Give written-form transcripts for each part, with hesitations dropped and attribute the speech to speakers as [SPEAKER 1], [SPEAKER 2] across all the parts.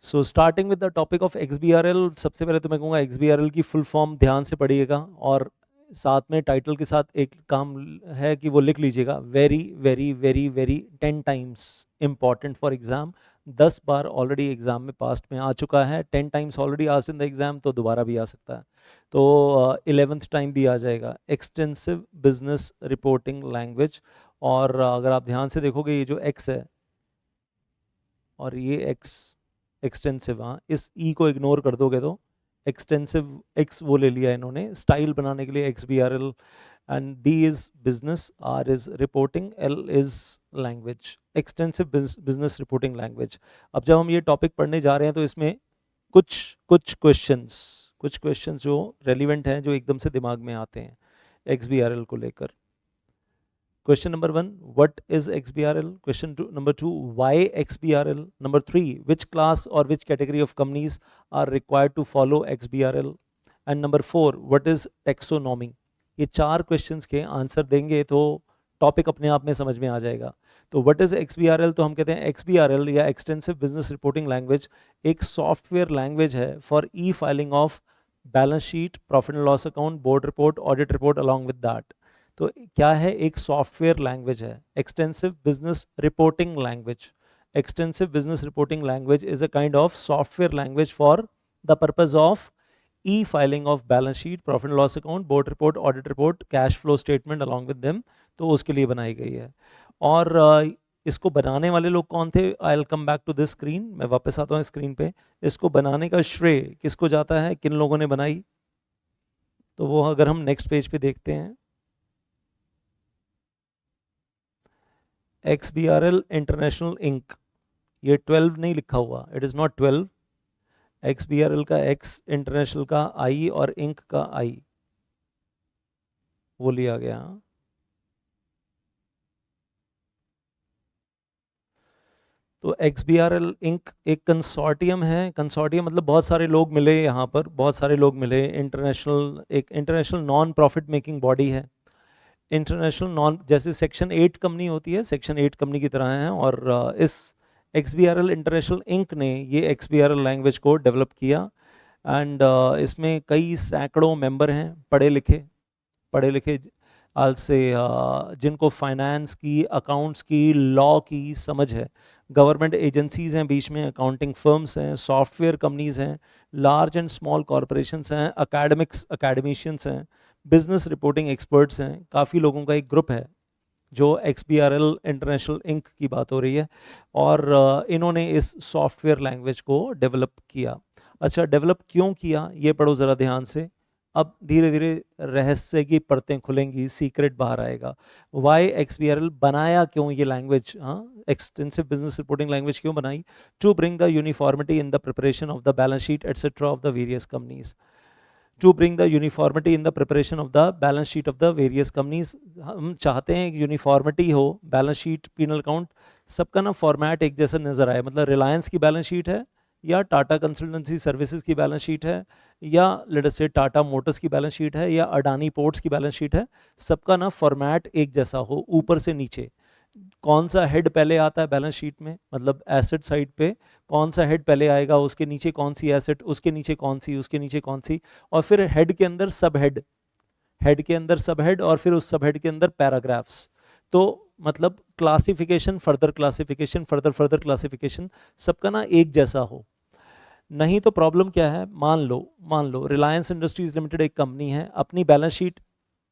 [SPEAKER 1] So starting with the topic of XBRL, सबसे पहले तो मैं कहूँगा XBRL की फुल फॉर्म ध्यान से पढ़िएगा और साथ में टाइटल के साथ एक काम है कि वो लिख लीजिएगा, very very very very 10 times important for exam. 10 bar already exam में पास्ट में आ चुका है, 10 times already asked in the exam, तो दोबारा भी आ सकता है, तो 11th टाइम भी आ जाएगा। एक्सटेंसिव बिजनेस रिपोर्टिंग लैंग्वेज, और अगर आप ध्यान से देखोगे ये जो एक्स है और ये एक्स एक्सटेंसिव, हाँ इस ई को इग्नोर कर दोगे तो एक्सटेंसिव एक्स वो ले लिया इन्होंने स्टाइल बनाने के लिए, XBRL, and B is business, R is reporting, L is language, extensive business reporting language. अब जब हम ये टॉपिक पढ़ने जा रहे हैं तो इसमें कुछ क्वेश्चंस जो रेलिवेंट हैं, जो एकदम से दिमाग में आते हैं XBRL को लेकर। Question number 1, what is XBRL? Number 2, why XBRL? Number 3, which class or which category of companies are required to follow XBRL? And number 4, what is taxonomy? ये 4 questions के आंसर देंगे तो टॉपिक अपने आप में समझ में आ जाएगा। तो व्हाट इज XBRL? तो हम कहते हैं XBRL या एक्सटेंसिव बिजनेस रिपोर्टिंग लैंग्वेज एक सॉफ्टवेयर लैंग्वेज है for E filing of balance sheet, profit and loss account, board report, audit report along with that. तो क्या है? एक सॉफ्टवेयर लैंग्वेज है, extensive business reporting language. Extensive business reporting language is a kind of software language for the purpose of E filing of balance sheet, profit and loss account, board report, audit report, cash flow statement along with them, तो उसके लिए बनाई गई है। और इसको बनाने वाले लोग कौन थे? I will come back to this screen, मैं वापस आता हूँ स्क्रीन पे। इसको बनाने का श्रेय किसको जाता है, किन लोगों ने बनाई? तो वो अगर हम नेक्स्ट पेज पे देखते हैं, XBRL इंटरनेशनल इंक, ये 12 नहीं लिखा हुआ, इट इज़ नॉट 12। XBRL का X, इंटरनेशनल का I और इंक का I वो लिया गया। तो XBRL इंक एक कंसोर्टियम है। कंसोर्टियम मतलब बहुत सारे लोग मिले यहाँ पर, बहुत सारे लोग मिले। इंटरनेशनल, एक international non profit making body है। इंटरनेशनल नॉन, जैसे सेक्शन 8 कंपनी होती है, सेक्शन 8 कंपनी की तरह है। और इस XBRL इंटरनेशनल इंक ने ये XBRL लैंग्वेज को डेवलप किया। एंड इसमें कई सैकड़ों मेंबर हैं, पढ़े लिखे आज से, जिनको फाइनेंस की, अकाउंट्स की, लॉ की समझ है। गवर्नमेंट एजेंसीज हैं बीच में, अकाउंटिंग फर्म्स हैं, सॉफ्टवेयर कंपनीज हैं, लार्ज एंड स्मॉल कॉरपोरेशंस हैं, अकेडमिशियंस हैं, बिजनेस रिपोर्टिंग एक्सपर्ट्स हैं। काफ़ी लोगों का एक ग्रुप है जो XBRL इंटरनेशनल इंक की बात हो रही है। और इन्होंने इस सॉफ्टवेयर लैंग्वेज को डेवलप किया। अच्छा, डेवलप क्यों किया ये पढ़ो ज़रा ध्यान से। अब धीरे धीरे रहस्य की परतें खुलेंगी, सीक्रेट बाहर आएगा। वाई XBRL बनाया क्यों ये लैंग्वेज? हाँ, एक्सटेंसिव बिजनेस रिपोर्टिंग लैंग्वेज क्यों बनाई? To bring the uniformity in the preparation of the balance sheet etcetera of the various companies. To bring the uniformity in the preparation of the balance sheet of the various companies. हम चाहते हैं कि uniformity हो, balance sheet, penal account, सबका ना format एक जैसा नजर आए। मतलब रिलायंस की बैलेंस शीट है या टाटा कंसल्टेंसी सर्विसेज की बैलेंस शीट है या लेट अस से टाटा मोटर्स की बैलेंस शीट है या अडानी पोर्ट्स की बैलेंस शीट है, सबका ना फॉर्मेट एक जैसा हो ऊपर से नीचे। कौन सा हेड पहले आता है बैलेंस शीट में, मतलब एसेट साइड पे कौन सा हेड पहले आएगा, उसके नीचे कौन सी एसेट, उसके नीचे कौन सी, उसके नीचे कौन सी, और फिर हेड के अंदर सब हेड, हेड के अंदर सब हेड, और फिर उस सब हेड के अंदर पैराग्राफ्स। तो मतलब classification, further classification, further classification, सबका ना एक जैसा हो। नहीं तो प्रॉब्लम क्या है? मान लो रिलायंस इंडस्ट्रीज लिमिटेड एक कंपनी है, अपनी बैलेंस शीट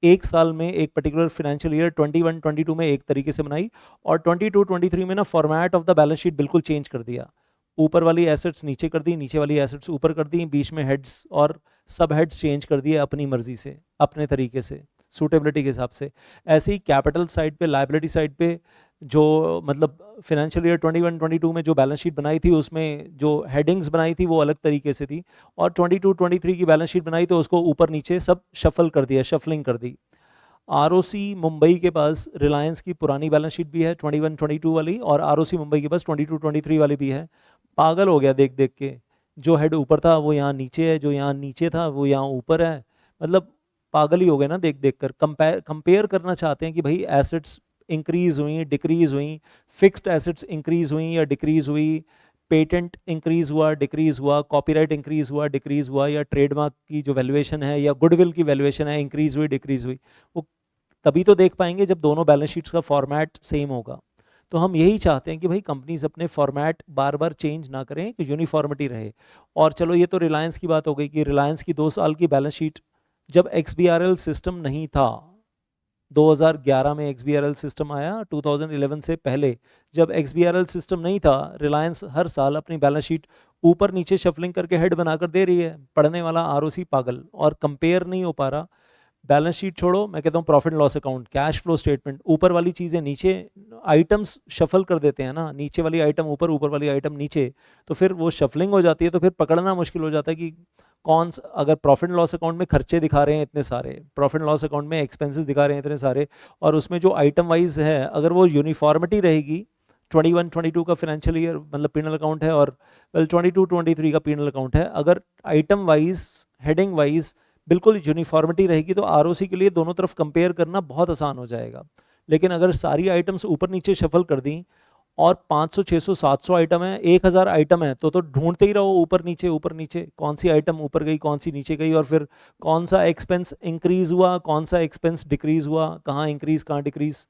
[SPEAKER 1] एक साल में, एक पर्टिकुलर फाइनेंशियल ईयर 21-22 में एक तरीके से बनाई, और 22-23 में ना format of the balance sheet बिल्कुल चेंज कर दिया। ऊपर वाली एसेट्स नीचे कर दी, नीचे वाली एसेट्स ऊपर कर दी, बीच में हेड्स और सब हेड्स चेंज कर दिए अपनी मर्जी से, अपने तरीके से, सूटेबिलिटी के हिसाब से। ऐसे ही कैपिटल साइड पे, लाइबिलिटी साइड पे, जो मतलब फाइनेंशियल ईयर 21-22 में जो बैलेंस शीट बनाई थी उसमें जो हेडिंग्स बनाई थी वो अलग तरीके से थी, और 22-23 की बैलेंस शीट बनाई तो उसको ऊपर नीचे सब शफल कर दिया, शफलिंग कर दी। ROC मुंबई के पास रिलायंस की पुरानी बैलेंस शीट भी है 21-22 वाली, और ROC मुंबई के पास 22-23 वाली भी है। पागल हो गया देख देख के, जो हेड ऊपर था वो यहाँ नीचे है, जो यहाँ नीचे था वो यहाँ ऊपर है। मतलब पागल ही हो गए ना देख देख कर। कंपेयर करना चाहते हैं कि भाई एसेट्स इंक्रीज हुई, डिक्रीज हुई, फिक्स्ड एसेट्स इंक्रीज हुई या डिक्रीज हुई, पेटेंट इंक्रीज हुआ, डिक्रीज हुआ, कॉपीराइट इंक्रीज हुआ, डिक्रीज हुआ, या ट्रेडमार्क की जो वैल्यूएशन है या गुडविल की वैल्यूएशन है इंक्रीज हुई, डिक्रीज हुई, वो तभी तो देख पाएंगे जब दोनों बैलेंस शीट्स का फॉर्मेट सेम होगा। तो हम यही चाहते हैं कि भाई कंपनीज अपने फॉर्मेट बार बार चेंज ना करें, कि यूनिफॉर्मिटी रहे। और चलो ये तो रिलायंस की बात हो गई कि रिलायंस की 2 साल की बैलेंस शीट, जब XBRL सिस्टम नहीं था, 2011 में XBRL सिस्टम आया, 2011 से पहले जब XBRL सिस्टम नहीं था, रिलायंस हर साल अपनी बैलेंस शीट ऊपर नीचे शफलिंग करके हेड बनाकर दे रही है। पढ़ने वाला ROC पागल, और कंपेयर नहीं हो पा रहा। बैलेंस शीट छोड़ो, मैं कहता हूँ profit loss account, cash flow statement, ऊपर वाली चीज़ें नीचे, आइटम्स शफल कर देते हैं ना, नीचे वाली आइटम ऊपर, ऊपर वाली आइटम नीचे, तो फिर वो शफलिंग हो जाती है, तो फिर पकड़ना मुश्किल हो जाता है कि कौन सा, अगर प्रॉफिट लॉस अकाउंट में खर्चे दिखा रहे हैं इतने सारे, प्रॉफिट लॉस अकाउंट में एक्सपेंसेस दिखा रहे हैं इतने सारे, और उसमें जो आइटम वाइज है अगर वो यूनिफॉर्मिटी रहेगी, 21-22 का फाइनेंशियल ईयर मतलब पीनल अकाउंट है, और वेल 22-23 का पीनल अकाउंट है, अगर आइटम वाइज, हेडिंग वाइज बिल्कुल यूनिफॉर्मिटी रहेगी तो ROC के लिए दोनों तरफ कंपेयर करना बहुत आसान हो जाएगा। लेकिन अगर सारी आइटम्स ऊपर नीचे शफल कर दी और 500, 600, 700 आइटम है, 1000 आइटम है, तो ढूंढते ही रहो ऊपर नीचे, कौन सी आइटम ऊपर गई, कौन सी नीचे गई, और फिर कौन सा एक्सपेंस इंक्रीज हुआ, कौन सा एक्सपेंस डिक्रीज हुआ, कहाँ इंक्रीज कहाँ डिक्रीज,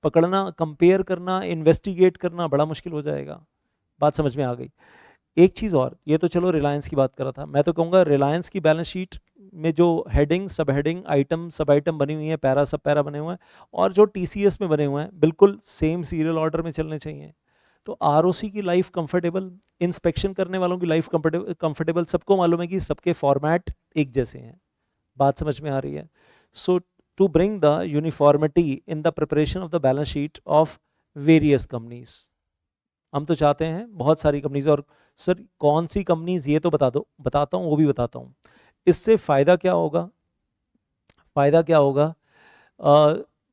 [SPEAKER 1] पकड़ना, कंपेयर करना, इन्वेस्टिगेट करना बड़ा मुश्किल हो जाएगा। बात समझ में आ गई। एक चीज़ और, ये तो चलो रिलायंस की बात कर रहा था, मैं तो कहूँगा रिलायंस की बैलेंस शीट में जो हेडिंग, सब हेडिंग, आइटम, सब आइटम बनी हुई है, पैरा सब पैरा बने हुए हैं, और जो TCS में बने हुए हैं, बिल्कुल सेम सीरियल ऑर्डर में चलने चाहिए। तो ROC की लाइफ कंफर्टेबल, इंस्पेक्शन करने वालों की लाइफ कंफर्टेबल, सबको मालूम है कि सबके फॉर्मेट एक जैसे हैं। बात समझ में आ रही है? So to bring the uniformity in the preparation of the balance sheet of various companies, हम तो चाहते हैं बहुत सारी कंपनीज, और सर कौन सी कंपनीज ये तो बता दो, बताता हूँ, वो भी बताता हूँ। इससे फ़ायदा क्या होगा? फ़ायदा क्या होगा?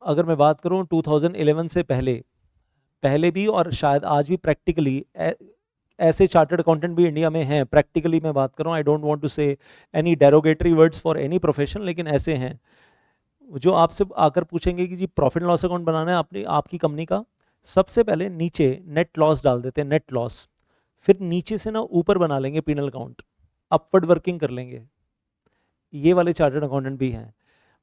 [SPEAKER 1] अगर मैं बात करूँ 2011 से पहले भी, और शायद आज भी प्रैक्टिकली ऐसे चार्टर्ड अकाउंटेंट भी इंडिया में हैं। प्रैक्टिकली मैं बात कर रहा हूँ, आई डोंट वांट टू से any derogatory words for any profession, लेकिन ऐसे हैं जो आपसे आकर पूछेंगे कि जी प्रॉफिट लॉस अकाउंट बनाना है अपनी, आपकी कंपनी का, सबसे पहले नीचे नेट लॉस डाल देते हैं, नेट लॉस, फिर नीचे से ना ऊपर बना लेंगे पीनल अकाउंट, अपवर्ड वर्किंग कर लेंगे। ये वाले चार्टर्ड अकाउंटेंट भी हैं।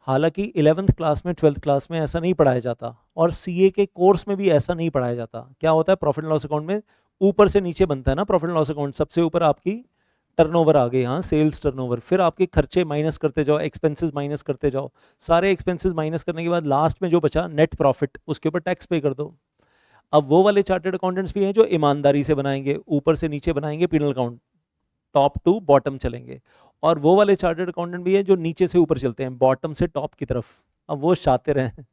[SPEAKER 1] हालांकि 11th क्लास में, 12th क्लास में ऐसा नहीं पढ़ाया जाता, और CA के कोर्स में भी ऐसा नहीं पढ़ाया जाता। क्या होता है प्रॉफिट लॉस अकाउंट में? ऊपर से नीचे बनता है ना प्रॉफिट लॉस अकाउंट, सबसे ऊपर आपकी टर्नओवर आ गई, हाँ सेल्स टर्नओवर, फिर आपके खर्चे माइनस करते जाओ, एक्सपेंसेस माइनस करते जाओ, सारे एक्सपेंसेस माइनस करने के बाद लास्ट में जो बचा नेट प्रॉफिट, उसके ऊपर टैक्स पे कर दो। अब वो वाले चार्टर्ड अकाउंटेंट्स भी हैं जो ईमानदारी से बनाएंगे, ऊपर से नीचे बनाएंगे P and L account, top to bottom चलेंगे, और वो वाले चार्टर्ड अकाउंटेंट भी हैं जो नीचे से ऊपर चलते हैं, बॉटम से टॉप की तरफ। अब वो शातिर हैं,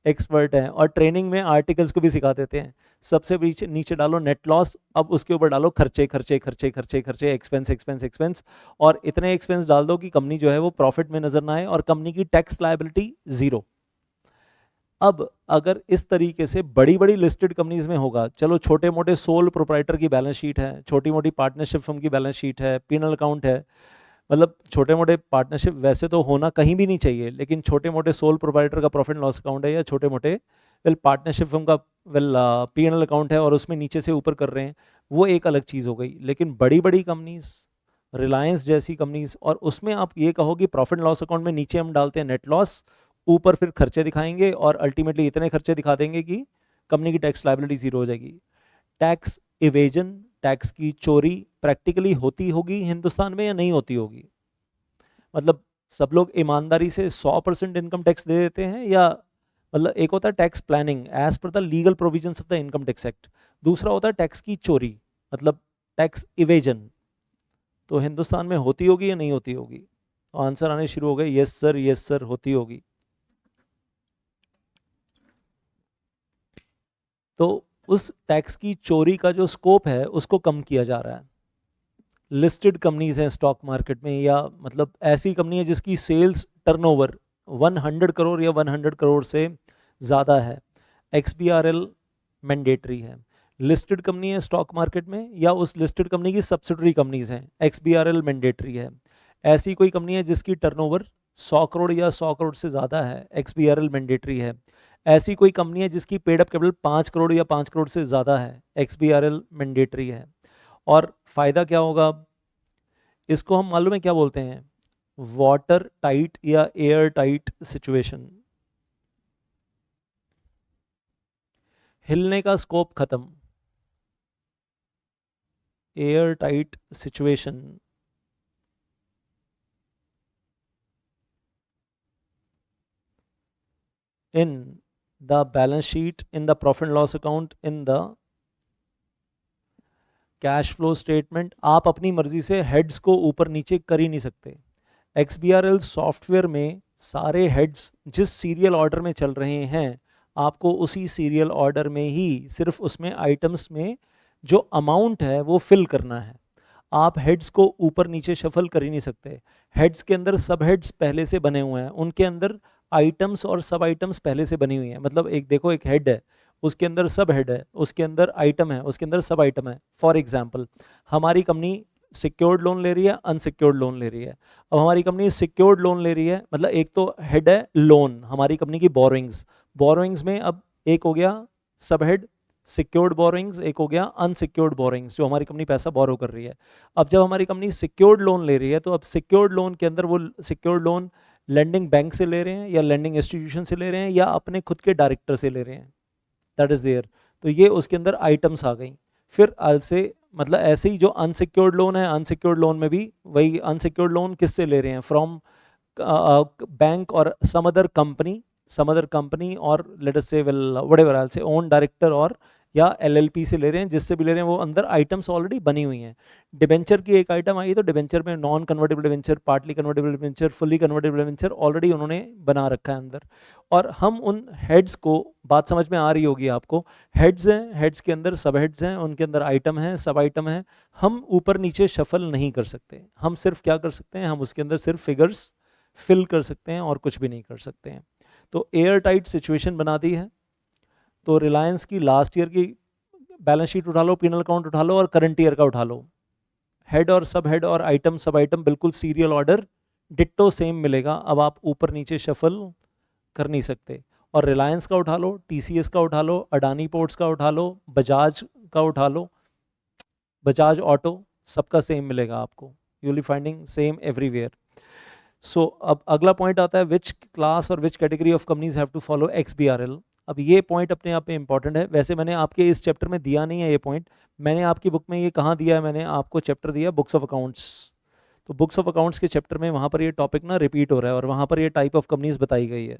[SPEAKER 1] एक्सपर्ट हैं, और ट्रेनिंग में आर्टिकल्स को भी सिखा देते हैं। सबसे नीचे नीचे डालो नेट लॉस, अब उसके ऊपर डालो खर्चे खर्चे खर्चे खर्चे खर्चे, एक्सपेंस एक्सपेंस एक्सपेंस, और इतने एक्सपेंस डाल दो कि कंपनी जो है वो प्रॉफिट में नजर ना आए, और कंपनी की टैक्स लायबिलिटी जीरो। अब अगर इस तरीके से बड़ी बड़ी लिस्टेड कंपनीज में होगा, चलो छोटे मोटे सोल प्रोप्राइटर की बैलेंस शीट है, छोटी मोटी पार्टनरशिप फर्म की बैलेंस शीट है, पीनल अकाउंट है, मतलब छोटे मोटे पार्टनरशिप वैसे तो होना कहीं भी नहीं चाहिए, लेकिन छोटे मोटे सोल प्रोप्राइटर का प्रॉफिट लॉस अकाउंट है, या छोटे मोटे पार्टनरशिप फर्म का पीएनएल अकाउंट है, और उसमें नीचे से ऊपर कर रहे हैं, वो एक अलग चीज़ हो गई। लेकिन बड़ी बड़ी कंपनीज, रिलायंस जैसी कंपनीज, और उसमें आप ये कहो कि प्रॉफिट लॉस अकाउंट में नीचे हम डालते हैं नेट लॉस, ऊपर फिर खर्चे दिखाएंगे, और अल्टीमेटली इतने खर्चे दिखा देंगे कि कंपनी की टैक्स लायबिलिटी जीरो हो जाएगी। टैक्स इवेजन, टैक्स की चोरी प्रैक्टिकली होती होगी हिंदुस्तान में या नहीं होती होगी? मतलब सब लोग ईमानदारी से 100% इनकम टैक्स दे देते हैं, या मतलब एक होता है tax planning as per the legal provisions of the income tax act, दूसरा होता है टैक्स की चोरी, मतलब टैक्स इवेजन। तो हिंदुस्तान में होती होगी या नहीं होती होगी? आंसर आने शुरू हो गए, यस सर होती होगी। तो उस टैक्स की चोरी का जो स्कोप है उसको कम किया जा रहा है। लिस्टेड कंपनीज हैं स्टॉक मार्केट में, या मतलब ऐसी कंपनी है जिसकी सेल्स टर्नओवर 100 करोड़ या 100 करोड़ से ज़्यादा है, XBRL मैंडेटरी है। लिस्टेड कंपनी है स्टॉक मार्केट में, या उस लिस्टेड कंपनी की सब्सिडरी कंपनीज हैं, XBRL मैंडेटरी है। ऐसी कोई कंपनी है जिसकी टर्नओवर 100 करोड़ या 100 करोड़ से ज़्यादा है, XBRL मैंडेटरी है। ऐसी कोई कंपनी है जिसकी पेड अप कैपिटल 5 करोड़ या 5 करोड़ से ज़्यादा है, XBRL मैंडेटरी है। और फायदा क्या होगा अब, इसको हम मालूम है क्या बोलते हैं, वाटर टाइट या एयर टाइट सिचुएशन। हिलने का स्कोप खत्म, air tight situation. in the balance sheet, in the profit and loss account, in the cash flow statement, आप अपनी मर्जी से हेड्स को ऊपर नीचे कर ही नहीं सकते। XBRL सॉफ्टवेयर में सारे हेड्स जिस सीरियल ऑर्डर में चल रहे हैं, आपको उसी सीरियल ऑर्डर में ही सिर्फ उसमें आइटम्स में जो अमाउंट है वो फिल करना है। आप हेड्स को ऊपर नीचे शफल कर ही नहीं सकते। हेड्स के अंदर सब हेड्स पहले से बने हुए हैं, उनके अंदर आइटम्स और सब आइटम्स पहले से बनी हुई हैं। मतलब एक देखो, एक हेड है, उसके अंदर सब हेड है, उसके अंदर आइटम है, उसके अंदर सब आइटम है। फॉर एग्जांपल, हमारी कंपनी सिक्योर्ड लोन ले रही है, अनसिक्योर्ड लोन ले रही है। अब हमारी कंपनी सिक्योर्ड लोन ले रही है, मतलब एक तो हेड है लोन, हमारी कंपनी की बोरोइंग्स, बोरोइंग्स में अब एक हो गया सब हेड सिक्योर्ड बोरोइंग्स, एक हो गया अनसिक्योर्ड बोरोइंग्स, जो हमारी कंपनी पैसा बोरो कर रही है। अब जब हमारी कंपनी सिक्योर्ड लोन ले रही है, तो अब सिक्योर्ड लोन के अंदर वो सिक्योर्ड लोन लेंडिंग बैंक से ले रहे हैं या लेंडिंग इंस्टीट्यूशन से ले रहे हैं या अपने खुद के डायरेक्टर से ले रहे हैं, दैट इज देयर। तो ये उसके अंदर आइटम्स आ गई। फिर अल से मतलब ऐसे ही जो अनसिक्योर्ड लोन है, अनसिक्योर्ड लोन में भी वही अनसिक्योर्ड लोन किससे ले रहे हैं, फ्रॉम बैंक और some other company or let us say, well, whatever I'll say, own director और या LLP से ले रहे हैं, जिससे भी ले रहे हैं वो अंदर आइटम्स ऑलरेडी बनी हुई हैं। डिबेंचर की एक आइटम आई, तो डिबेंचर में non convertible debenture, partly convertible debenture, fully convertible debenture already उन्होंने बना रखा है अंदर। और हम उन हेड्स को, बात समझ में आ रही होगी आपको, हेड्स हैं, हेड्स के अंदर सब हेड्स हैं, उनके अंदर आइटम हैं, सब आइटम हैं, हम ऊपर नीचे शफल नहीं कर सकते। हम सिर्फ क्या कर सकते हैं, हम उसके अंदर सिर्फ फिगर्स फिल कर सकते हैं और कुछ भी नहीं कर सकते हैं। तो एयर टाइट सिचुएशन बना दी है। तो रिलायंस की लास्ट ईयर की बैलेंस शीट उठा लो, पीनल अकाउंट उठा लो और करंट ईयर का उठा लो, हेड और सब हेड और आइटम सब आइटम बिल्कुल सीरियल ऑर्डर डिट्टो सेम मिलेगा। अब आप ऊपर नीचे शफल कर नहीं सकते। और रिलायंस का उठा लो, TCS का उठा लो, अडानी पोर्ट्स का उठा लो, बजाज का उठा लो, बजाज ऑटो, सबका सेम मिलेगा आपको, you will be finding same everywhere. So अब अगला पॉइंट आता है, विच क्लास और which category of companies have to follow XBRL। अब ये पॉइंट अपने आप में इंपॉर्टेंट है। वैसे मैंने आपके इस चैप्टर में दिया नहीं है ये पॉइंट, मैंने आपकी बुक में ये कहाँ दिया है, मैंने आपको चैप्टर दिया बुक्स ऑफ अकाउंट्स। तो बुक्स ऑफ अकाउंट्स के चैप्टर में वहाँ पर ये टॉपिक ना रिपीट हो रहा है और वहाँ पर ये टाइप ऑफ कंपनीज बताई गई है।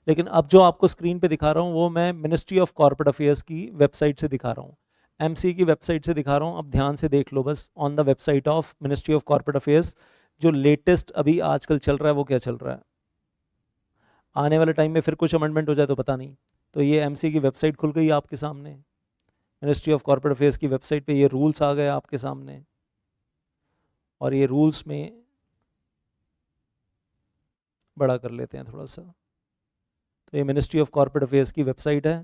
[SPEAKER 1] लेकिन अब जो आपको स्क्रीन पे दिखा रहा हूँ वो मैं मिनिस्ट्री ऑफ कॉर्पोरेट अफेयर्स की वेबसाइट से दिखा रहा हूँ, MC की वेबसाइट से दिखा रहा हूँ। अब ध्यान से देख लो बस, on the website of ministry of corporate affairs जो लेटेस्ट अभी आजकल चल रहा है वो क्या चल रहा है। आने वाले टाइम में फिर कुछ अमेंडमेंट हो जाए तो पता नहीं। तो ये MC की वेबसाइट खुल गई आपके सामने, मिनिस्ट्री ऑफ कॉर्पोरेट अफेयर्स की वेबसाइट पे ये रूल्स आ गए आपके सामने। और ये रूल्स में बड़ा कर लेते हैं थोड़ा सा। तो ये मिनिस्ट्री ऑफ कॉर्पोरेट अफेयर्स की वेबसाइट है।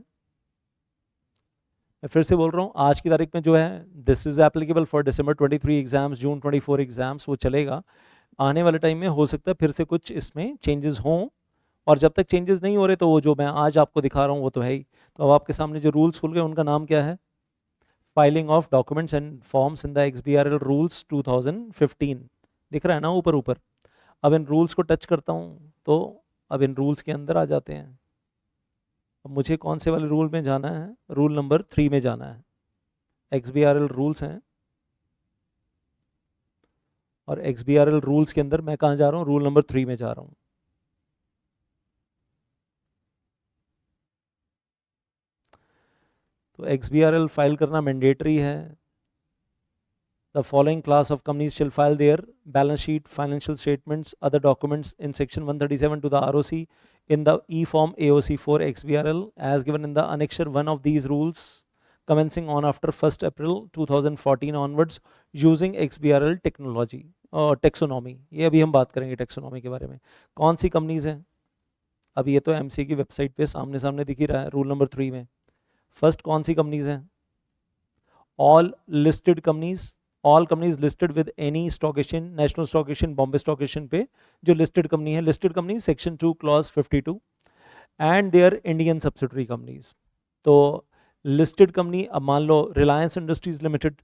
[SPEAKER 1] मैं फिर से बोल रहा हूँ, आज की तारीख में जो है, this is applicable for December 23 exams, June 24 exams, वो चलेगा। आने वाले टाइम में हो सकता है फिर से कुछ इसमें चेंजेस हों, और जब तक चेंजेस नहीं हो रहे तो वो जो मैं आज आपको दिखा रहा हूँ वो तो है ही। तो अब आपके सामने जो रूल्स खुल गए उनका नाम क्या है, filing of documents and forms in the XBRL rules 2015, दिख रहा है ना ऊपर ऊपर। अब इन रूल्स को टच करता हूँ तो अब इन रूल्स के अंदर आ जाते हैं। अब मुझे कौन से वाले रूल में जाना है, रूल नंबर 3 में जाना है। XBRL रूल्स हैं और XBRL रूल्स के अंदर मैं कहाँ जा रहा हूँ, रूल नंबर 3 में जा रहा हूँ। तो XBRL फाइल करना मैंडेटरी है। The following class of companies shall file their balance sheet, financial statements, other documents in section 137 to the ROC in the e-form AOC for XBRL as given in the annexure 1 of these rules commencing on after 1st April 2014 onwards using XBRL technology और taxonomy। ये अभी हम बात करेंगे taxonomy के बारे में। कौन सी कंपनीज हैं, अब ये तो MC की वेबसाइट पे सामने सामने दिख ही रहा है रूल नंबर 3 में। फर्स्ट कौन सी कंपनीज हैं, all listed companies, all companies listed with any stock exchange, national stock exchange, Bombay stock exchange पे जो लिस्टेड कंपनी है, listed company section 2 clause 52 and their Indian subsidiary companies. तो लिस्टेड कंपनी, अब मान लो Reliance industries limited,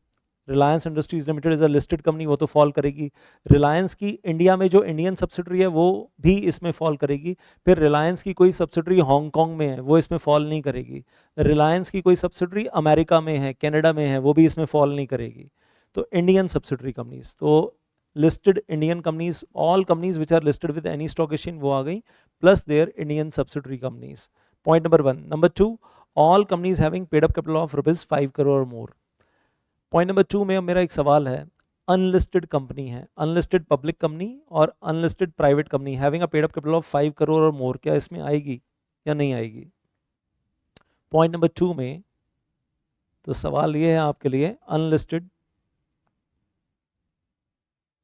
[SPEAKER 1] Reliance industries limited is a listed company, वो तो fall करेगी। रिलायंस की इंडिया में जो इंडियन सब्सिडरी है वो भी इसमें फॉल करेगी। फिर रिलायंस की कोई सब्सिडरी हांगकांग में है, वो इसमें फॉल नहीं करेगी। रिलायंस की कोई सब्सिडरी अमेरिका में है, कनाडा में है, वो भी इसमें फॉल नहीं करेगी। तो इंडियन सब्सिडरी कंपनीज, तो listed Indian companies, all companies which are listed with any stock exchange वो आ गई, plus their Indian subsidiary companies. Point number 1। Number 2, all companies having paid up capital of ₹5 crore और more. Point number 2 में अब मेरा एक सवाल है, अनलिस्टेड कंपनी है, अनलिस्टेड पब्लिक कंपनी और unlisted private company having a paid up capital of 5 crore और मोर, क्या इसमें आएगी या नहीं आएगी? पॉइंट नंबर 2 में तो सवाल ये है आपके लिए, अनलिस्टेड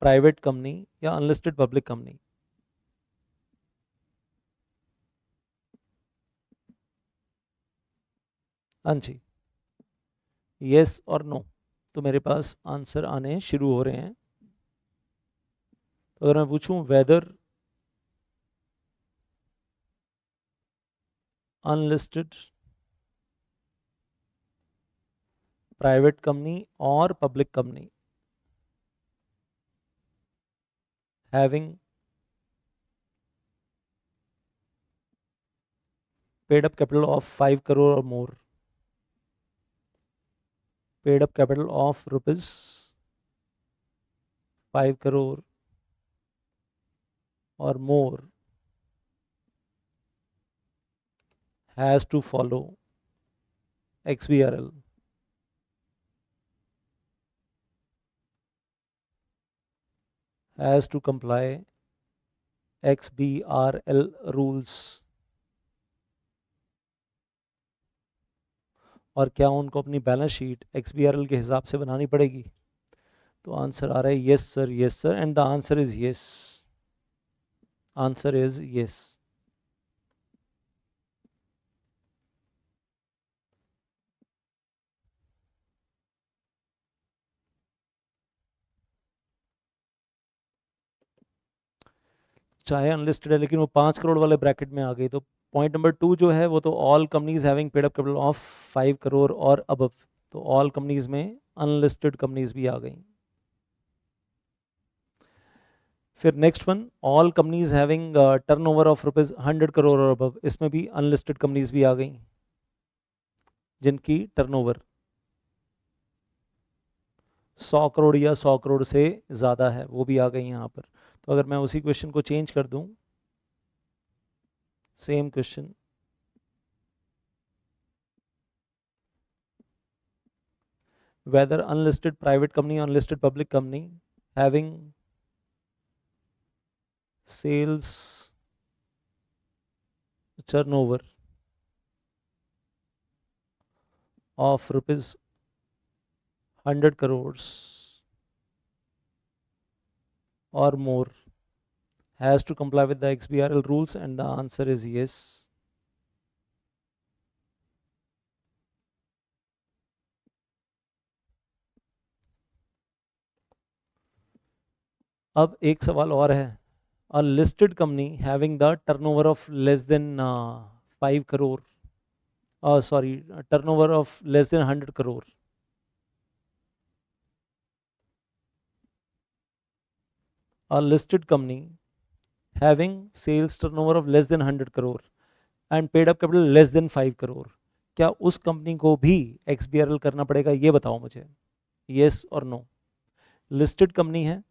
[SPEAKER 1] प्राइवेट कंपनी या अनलिस्टेड पब्लिक कंपनी? हाँ जी, यस और नो, तो मेरे पास आंसर आने शुरू हो रहे हैं। तो अगर मैं पूछूं वेदर अनलिस्टेड प्राइवेट कंपनी और public company having paid up capital of 5 crore और more, paid up capital of ₹5 crore or more has to follow XBRL, has to comply XBRL rules, और क्या उनको अपनी बैलेंस शीट XBRL के हिसाब से बनानी पड़ेगी? तो आंसर आ रहा है yes sir, and the answer is yes, answer is yes. चाहे अनलिस्टेड है लेकिन वो 5 करोड़ वाले ब्रैकेट में आ गई। तो पॉइंट नंबर 2 जो है वो तो all companies having paid up capital of 5 crore और अबव, तो ऑल कंपनीज में अनलिस्टेड कंपनीज भी आ गई। फिर next one, all companies having turnover of ₹100 crore और अबव, इसमें भी अनलिस्टेड कंपनीज भी आ गई जिनकी टर्नओवर 100 करोड़ या 100 करोड़ से ज़्यादा है, वो भी आ गई यहाँ पर। तो अगर मैं उसी क्वेश्चन को चेंज कर दूँ, same question, whether unlisted private company, unlisted public company having sales turnover of ₹100 crores or more has to comply with the XBRL rules, and the answer is yes. अब एक सवाल और है, a listed company having the turnover of less than 5 crore, turnover of less than 100 crore, a listed company having sales turnover of less than 100 crore and paid up capital less than 5 crore, क्या उस company को भी XBRL करना पड़ेगा? ये बताओ मुझे, yes और नो। लिस्टेड कंपनी है,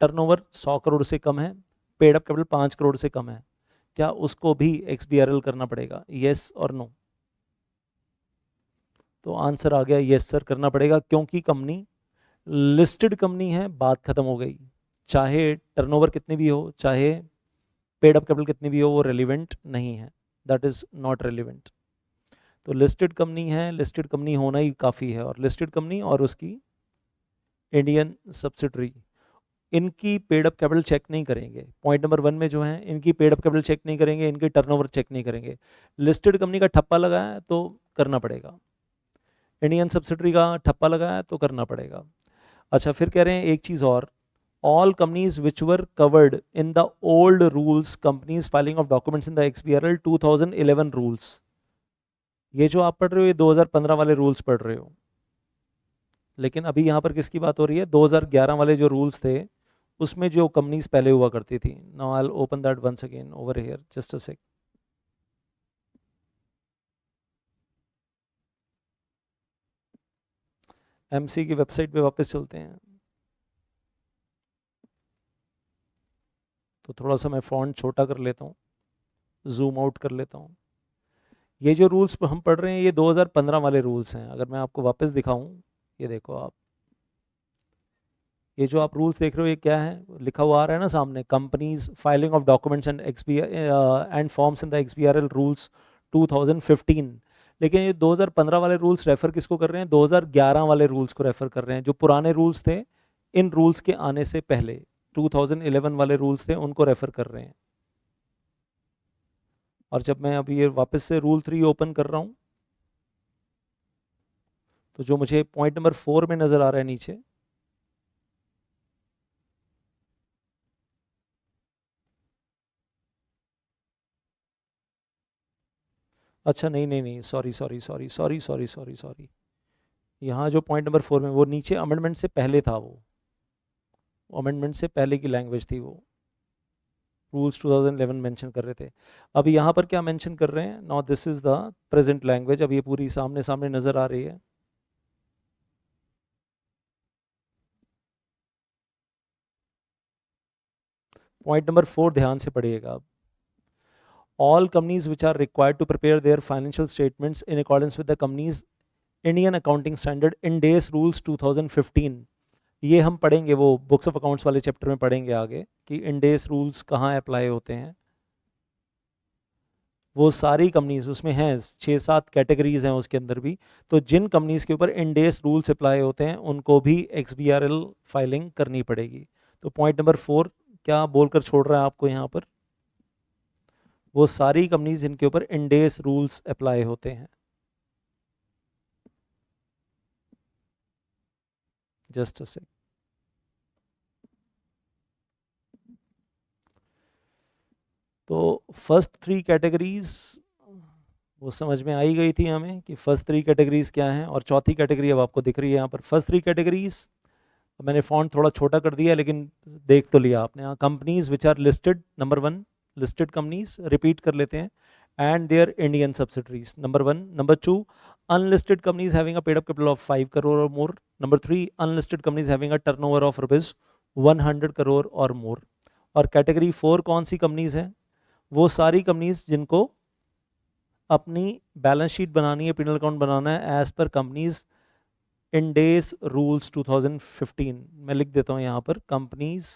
[SPEAKER 1] टर्नओवर 100 करोड़ से कम है, पेड अप कैपिटल 5 करोड़ से कम है, क्या उसको भी XBRL करना पड़ेगा? यस और नो। तो आंसर आ गया यस सर, करना पड़ेगा, क्योंकि कंपनी लिस्टेड कंपनी है, बात खत्म हो गई। चाहे टर्नओवर कितनी भी हो, चाहे पेड अप कैपिटल कितनी भी हो, वो रेलिवेंट नहीं है, दैट इज नॉट रेलिवेंट। तो लिस्टेड कंपनी है, लिस्टेड कंपनी होना ही काफ़ी है, और लिस्टेड कंपनी और उसकी इंडियन सब्सिडरी, इनकी पेड अप कैपिटल चेक नहीं करेंगे। पॉइंट नंबर 1 में जो है, इनकी पेड अप कैपिटल चेक नहीं करेंगे, इनकी टर्नओवर चेक नहीं करेंगे। लिस्टेड कंपनी का ठप्पा लगा है तो करना पड़ेगा, इंडियन सब्सिडरी का ठप्पा लगा है तो करना पड़ेगा। अच्छा, फिर कह रहे हैं एक चीज़ और, all companies which were covered in the old rules companies filing of documents in the XBRL 2011 rules, ये जो आप पढ़ रहे हो ये 2015 वाले रूल्स पढ़ रहे हो, लेकिन अभी यहाँ पर किसकी बात हो रही है, 2011 वाले जो रूल्स थे उसमें जो कंपनीज पहले हुआ करती थी. Now I will open that once again over here, just a sec. MC की वेबसाइट पे वापस चलते हैं. तो थोड़ा सा मैं फॉन्ट छोटा कर लेता हूँ, जूम आउट कर लेता हूँ. ये जो रूल्स हम पढ़ रहे हैं ये 2015 वाले रूल्स हैं. अगर मैं आपको वापस दिखाऊं, ये देखो आप, ये जो आप रूल्स देख रहे हो ये क्या है, लिखा हुआ आ रहा है ना सामने, companies filing of documents and एक्सपी and forms in the XBRL rules 2015. लेकिन ये 2015 वाले रूल्स रेफर किसको कर रहे हैं, 2011 वाले रूल्स को रेफर कर रहे हैं. जो पुराने रूल्स थे इन रूल्स के आने से पहले 2011 वाले रूल्स थे उनको रेफर कर रहे हैं. और जब मैं अभी ये वापस से रूल 3 ओपन कर रहा हूँ, तो जो मुझे पॉइंट नंबर 4 में नजर आ रहा है नीचे, अच्छा नहीं नहीं नहीं, sorry sorry sorry sorry sorry sorry sorry, यहाँ जो पॉइंट नंबर 4 में वो नीचे अमेंडमेंट से पहले था, वो अमेंडमेंट से पहले की लैंग्वेज थी, वो रूल्स 2011 मेंशन कर रहे थे. अब यहाँ पर क्या मेंशन कर रहे हैं, now this is the present language. अब ये पूरी सामने सामने नजर आ रही है. पॉइंट नंबर 4 ध्यान से पढ़िएगा आप. All companies which are required to prepare their financial statements in accordance with the company's Indian accounting standard in days rules 2015. ये हम पढ़ेंगे, वो बुक्स ऑफ अकाउंट्स वाले चैप्टर में पढ़ेंगे आगे कि इंडेस रूल्स कहाँ अप्लाई होते हैं. वो सारी कंपनीज उसमें हैं, 6-7 कैटेगरीज हैं उसके अंदर भी. तो जिन कंपनीज के ऊपर इंडेस रूल्स अप्लाई होते हैं उनको भी एक्सबीआरएल फाइलिंग करनी पड़ेगी. तो पॉइंट नंबर 4 क्या बोलकर छोड़ रहा है आपको यहाँ पर, वो सारी कंपनीज जिनके ऊपर इंडेस रूल्स अप्लाई होते हैं. जस्ट अ सेक. तो फर्स्ट 3 कैटेगरीज वो समझ में आई गई थी हमें कि फर्स्ट 3 कैटेगरीज क्या हैं, और चौथी कैटेगरी अब आपको दिख रही है यहाँ पर. फर्स्ट 3 कैटेगरीज मैंने फॉन्ट थोड़ा छोटा कर दिया लेकिन देख तो लिया आपने. यहाँ companies which are listed, number 1 listed companies, repeat कर लेते हैं, and their Indian subsidiaries. Number 1. Number 2, unlisted companies having a paid up capital of 5 crore or more. Number 3, unlisted companies having a turnover of rupees 100 crore or more. और category 4 कौन सी companies हैं, वो सारी companies जिनको अपनी balance sheet बनानी है, पिनल अकाउंट बनाना है एज पर कंपनीज इंडेस रूल्स 2015. मैं लिख देता हूँ यहाँ पर, कंपनीज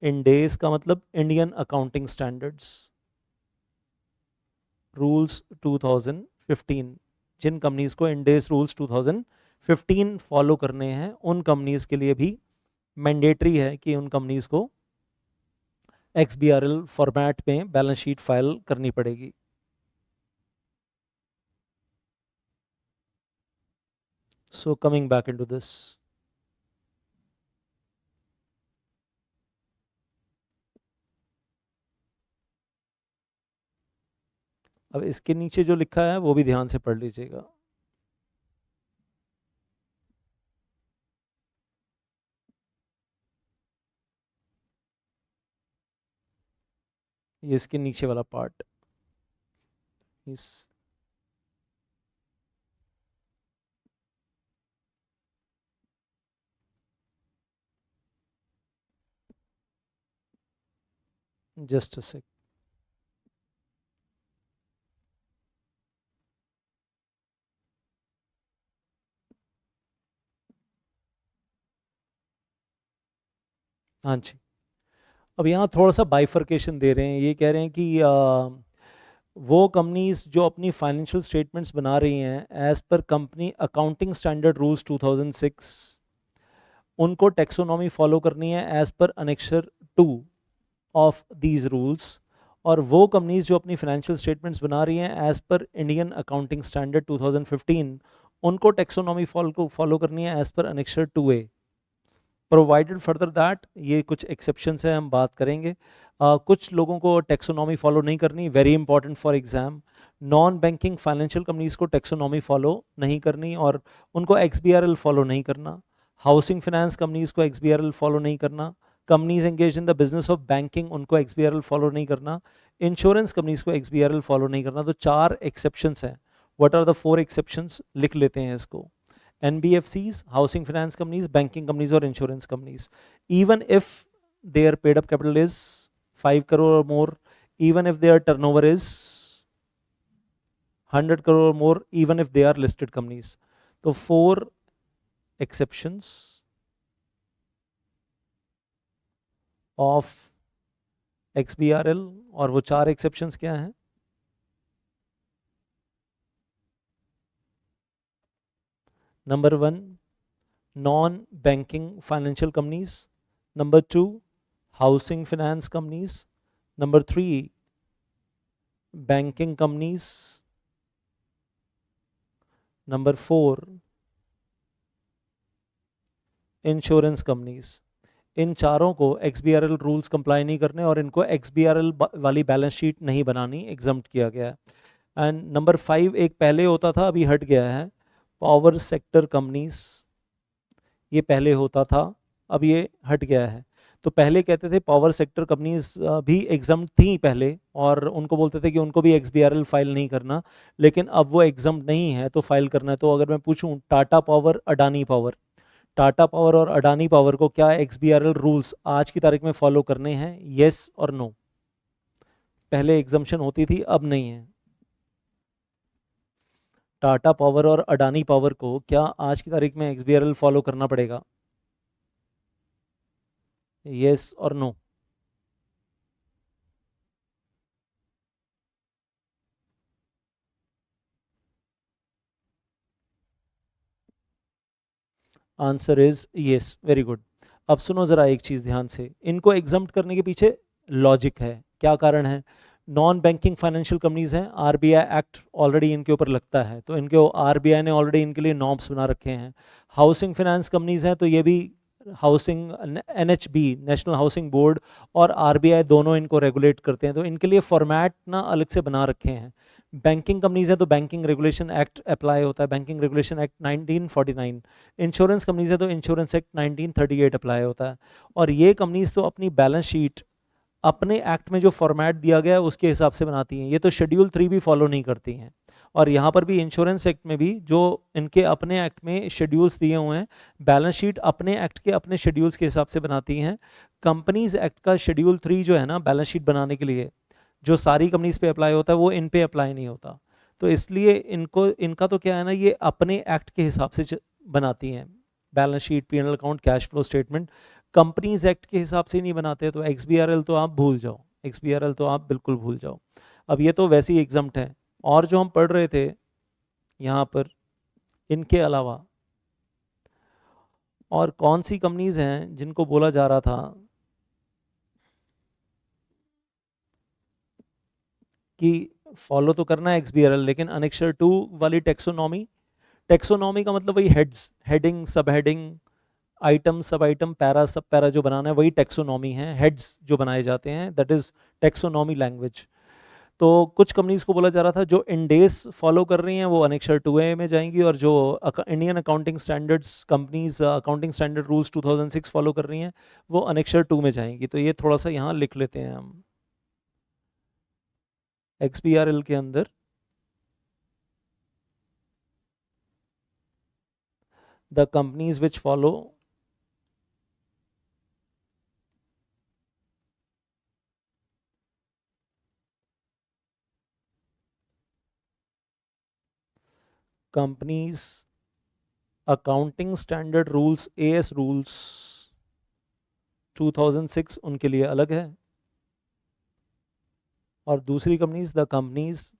[SPEAKER 1] इंडेस का मतलब इंडियन अकाउंटिंग स्टैंडर्ड्स रूल्स 2015. जिन कंपनीज को इंडेस रूल्स 2015 फॉलो करने हैं उन कंपनीज के लिए भी मैंडेटरी है कि उन कंपनीज को एक्सबीआरएल फॉर्मेट में बैलेंस शीट फाइल करनी पड़ेगी. So coming back into this, अब इसके नीचे जो लिखा है वो भी ध्यान से पढ़ लीजिएगा. ये इसके नीचे वाला पार्ट, इस जस्ट अ सेक. हाँ जी. अब यहाँ थोड़ा सा बाइफर्केशन दे रहे हैं. ये कह रहे हैं कि वो कंपनीज जो अपनी फाइनेंशियल स्टेटमेंट्स बना रही हैं as per company accounting standard rules 2006, उनको टेक्सोनॉमी फॉलो करनी है as per annexure 2 of these rules. और वो कंपनीज जो अपनी फाइनेंशियल स्टेटमेंट्स बना रही हैं as per Indian accounting standard 2015, उनको टेक्सोनॉमी फॉलो करनी है as per annexure 2A. Provided further that, ये कुछ एक्सेप्शंस है, हम बात करेंगे। कुछ लोगों को टेक्सोनॉमी फॉलो नहीं करनी, very important for exam. Non banking financial companies को टेक्सोनॉमी फॉलो नहीं करनी और उनको XBRL फॉलो नहीं करना। हाउसिंग फाइनेंस कंपनीज को XBRL फॉलो नहीं करना। Companies engage in the business of banking, उनको XBRL फॉलो नहीं करना। इंश्योरेंस कंपनीज को XBRL फॉलो नहीं करना। तो 4 एक्सेप्शंस हैं। व्हाट आर द 4 एक्सेप्शंस, लिख लेते हैं इसको। NBFCs, housing finance companies, banking companies or insurance companies, even if their paid up capital is 5 crore or more, even if their turnover is 100 crore or more, even if they are listed companies. तो 4 exceptions of XBRL, और वो 4 exceptions क्या हैं? Number 1, non-banking financial companies. Number 2, housing finance companies. Number 3, banking companies. Number 4, insurance companies. इन चारों को XBRL rules comply नहीं करने और इनको XBRL वाली बैलेंस शीट नहीं बनानी, एग्जम्प्ट किया गया है। एंड नंबर 5 एक पहले होता था, अभी हट गया है, पावर सेक्टर कंपनीज। ये पहले होता था, अब ये हट गया है। तो पहले कहते थे पावर सेक्टर कंपनीज भी एग्जम्प्ट थी पहले, और उनको बोलते थे कि उनको भी XBRL फाइल नहीं करना, लेकिन अब वो एग्जम्प्ट नहीं है तो फाइल करना है। तो अगर मैं पूछूं Tata power, Adani power, Tata power और अडानी पावर को क्या XBRL रूल्स आज की तारीख में फॉलो करने हैं, येस और नो? पहले एग्जम्पशन होती थी, अब नहीं है। टाटा पावर और अडानी पावर को क्या आज की तारीख में XBRL फॉलो करना पड़ेगा, येस और no? Answer is yes, very good. अब सुनो जरा एक चीज ध्यान से, इनको एग्जम्प्ट करने के पीछे लॉजिक है, क्या कारण है? नॉन बैंकिंग फाइनेंशियल कंपनीज हैं, RBI एक्ट ऑलरेडी इनके ऊपर लगता है, तो इनके RBI ने ऑलरेडी इनके लिए नॉर्म्स बना रखे हैं। हाउसिंग फाइनेंस कंपनीज हैं, तो ये भी housing, NHB, national housing board, और RBI दोनों इनको रेगुलेट करते हैं, तो इनके लिए फॉर्मेट ना अलग से बना रखे हैं। बैंकिंग कंपनीज है तो बैंकिंग रेगुलेशन एक्ट अप्लाई होता है, banking regulation act 1949। Insurance companies है तो इंश्योरेंस एक्ट 1938 अप्लाई होता है। और ये कंपनीज तो अपनी बैलेंस शीट अपने एक्ट में जो फॉर्मेट दिया गया है उसके हिसाब से बनाती हैं, ये तो शेड्यूल 3 भी फॉलो नहीं करती हैं। और यहाँ पर भी इंश्योरेंस एक्ट में भी जो इनके अपने एक्ट में शेड्यूल्स दिए हुए हैं, बैलेंस शीट अपने एक्ट के अपने शेड्यूल्स के हिसाब से बनाती हैं। कंपनीज एक्ट का शेड्यूल 3 जो है ना बैलेंस शीट बनाने के लिए, जो सारी कंपनीज पे अप्लाई होता है, वो इन पे अप्लाई नहीं होता। तो इसलिए इनको, इनका तो क्या है ना, ये अपने एक्ट के हिसाब से बनाती हैं balance sheet, P&L account, cash flow statement. Companies act के हिसाब से नहीं बनाते, तो XBRL तो आप भूल जाओ, XBRL तो आप बिल्कुल भूल जाओ। अब ये तो वैसे ही एग्जम्प्ट है। और जो हम पढ़ रहे थे यहाँ पर, इनके अलावा और कौन सी कंपनीज हैं जिनको बोला जा रहा था कि फॉलो तो करना है XBRL, लेकिन अनेक्सर 2 वाली टेक्सोनॉमी, टेक्सोनॉमी का मतलब वही हेड्स, हेडिंग, सब हेडिंग, आइटम, सब आइटम, पैरा, सब पैरा जो बनाना है वही टेक्सोनॉमी है। हेड्स जो बनाए जाते हैं दैट इज टेक्सोनॉमी लैंग्वेज। तो कुछ कंपनीज को बोला जा रहा था जो इंडेस फॉलो कर रही हैं वो अनेक्सर 2A में जाएंगी, और जो Indian accounting standards companies accounting standard rules 2006 follow कर रही हैं वो अनेक्सर 2 में जाएंगी। तो ये थोड़ा सा यहाँ लिख लेते हैं हम, XBRL के अंदर the companies which follow companies accounting standard rules, AS rules 2006 उनके लिए अलग है, और दूसरी companies the companies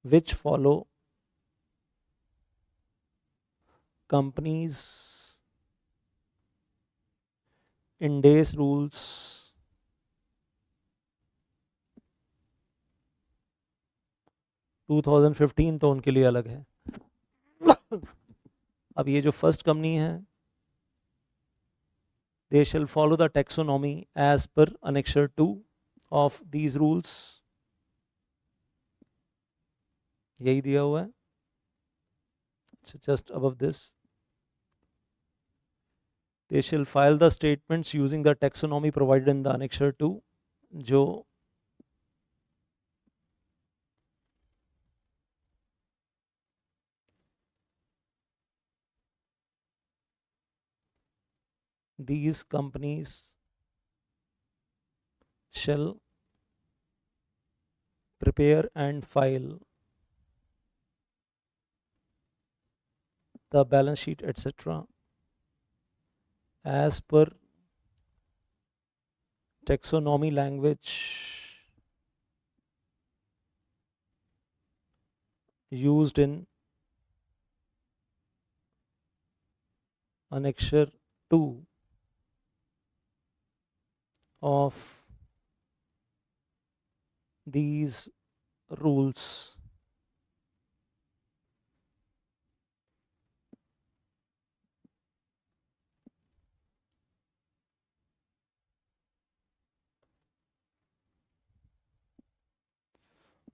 [SPEAKER 1] which follow companies Ind AS rules 2015 तो उनके लिए अलग है। अब ये जो फर्स्ट कंपनी है they shall follow the taxonomy as per annexure 2 of these rules. यही दिया हुआ है, just above this. They shall file the statements using the taxonomy provided in the annexure 2, जो these companies shall prepare and file the balance sheet etc. as per taxonomy language used in annexure 2 of these rules.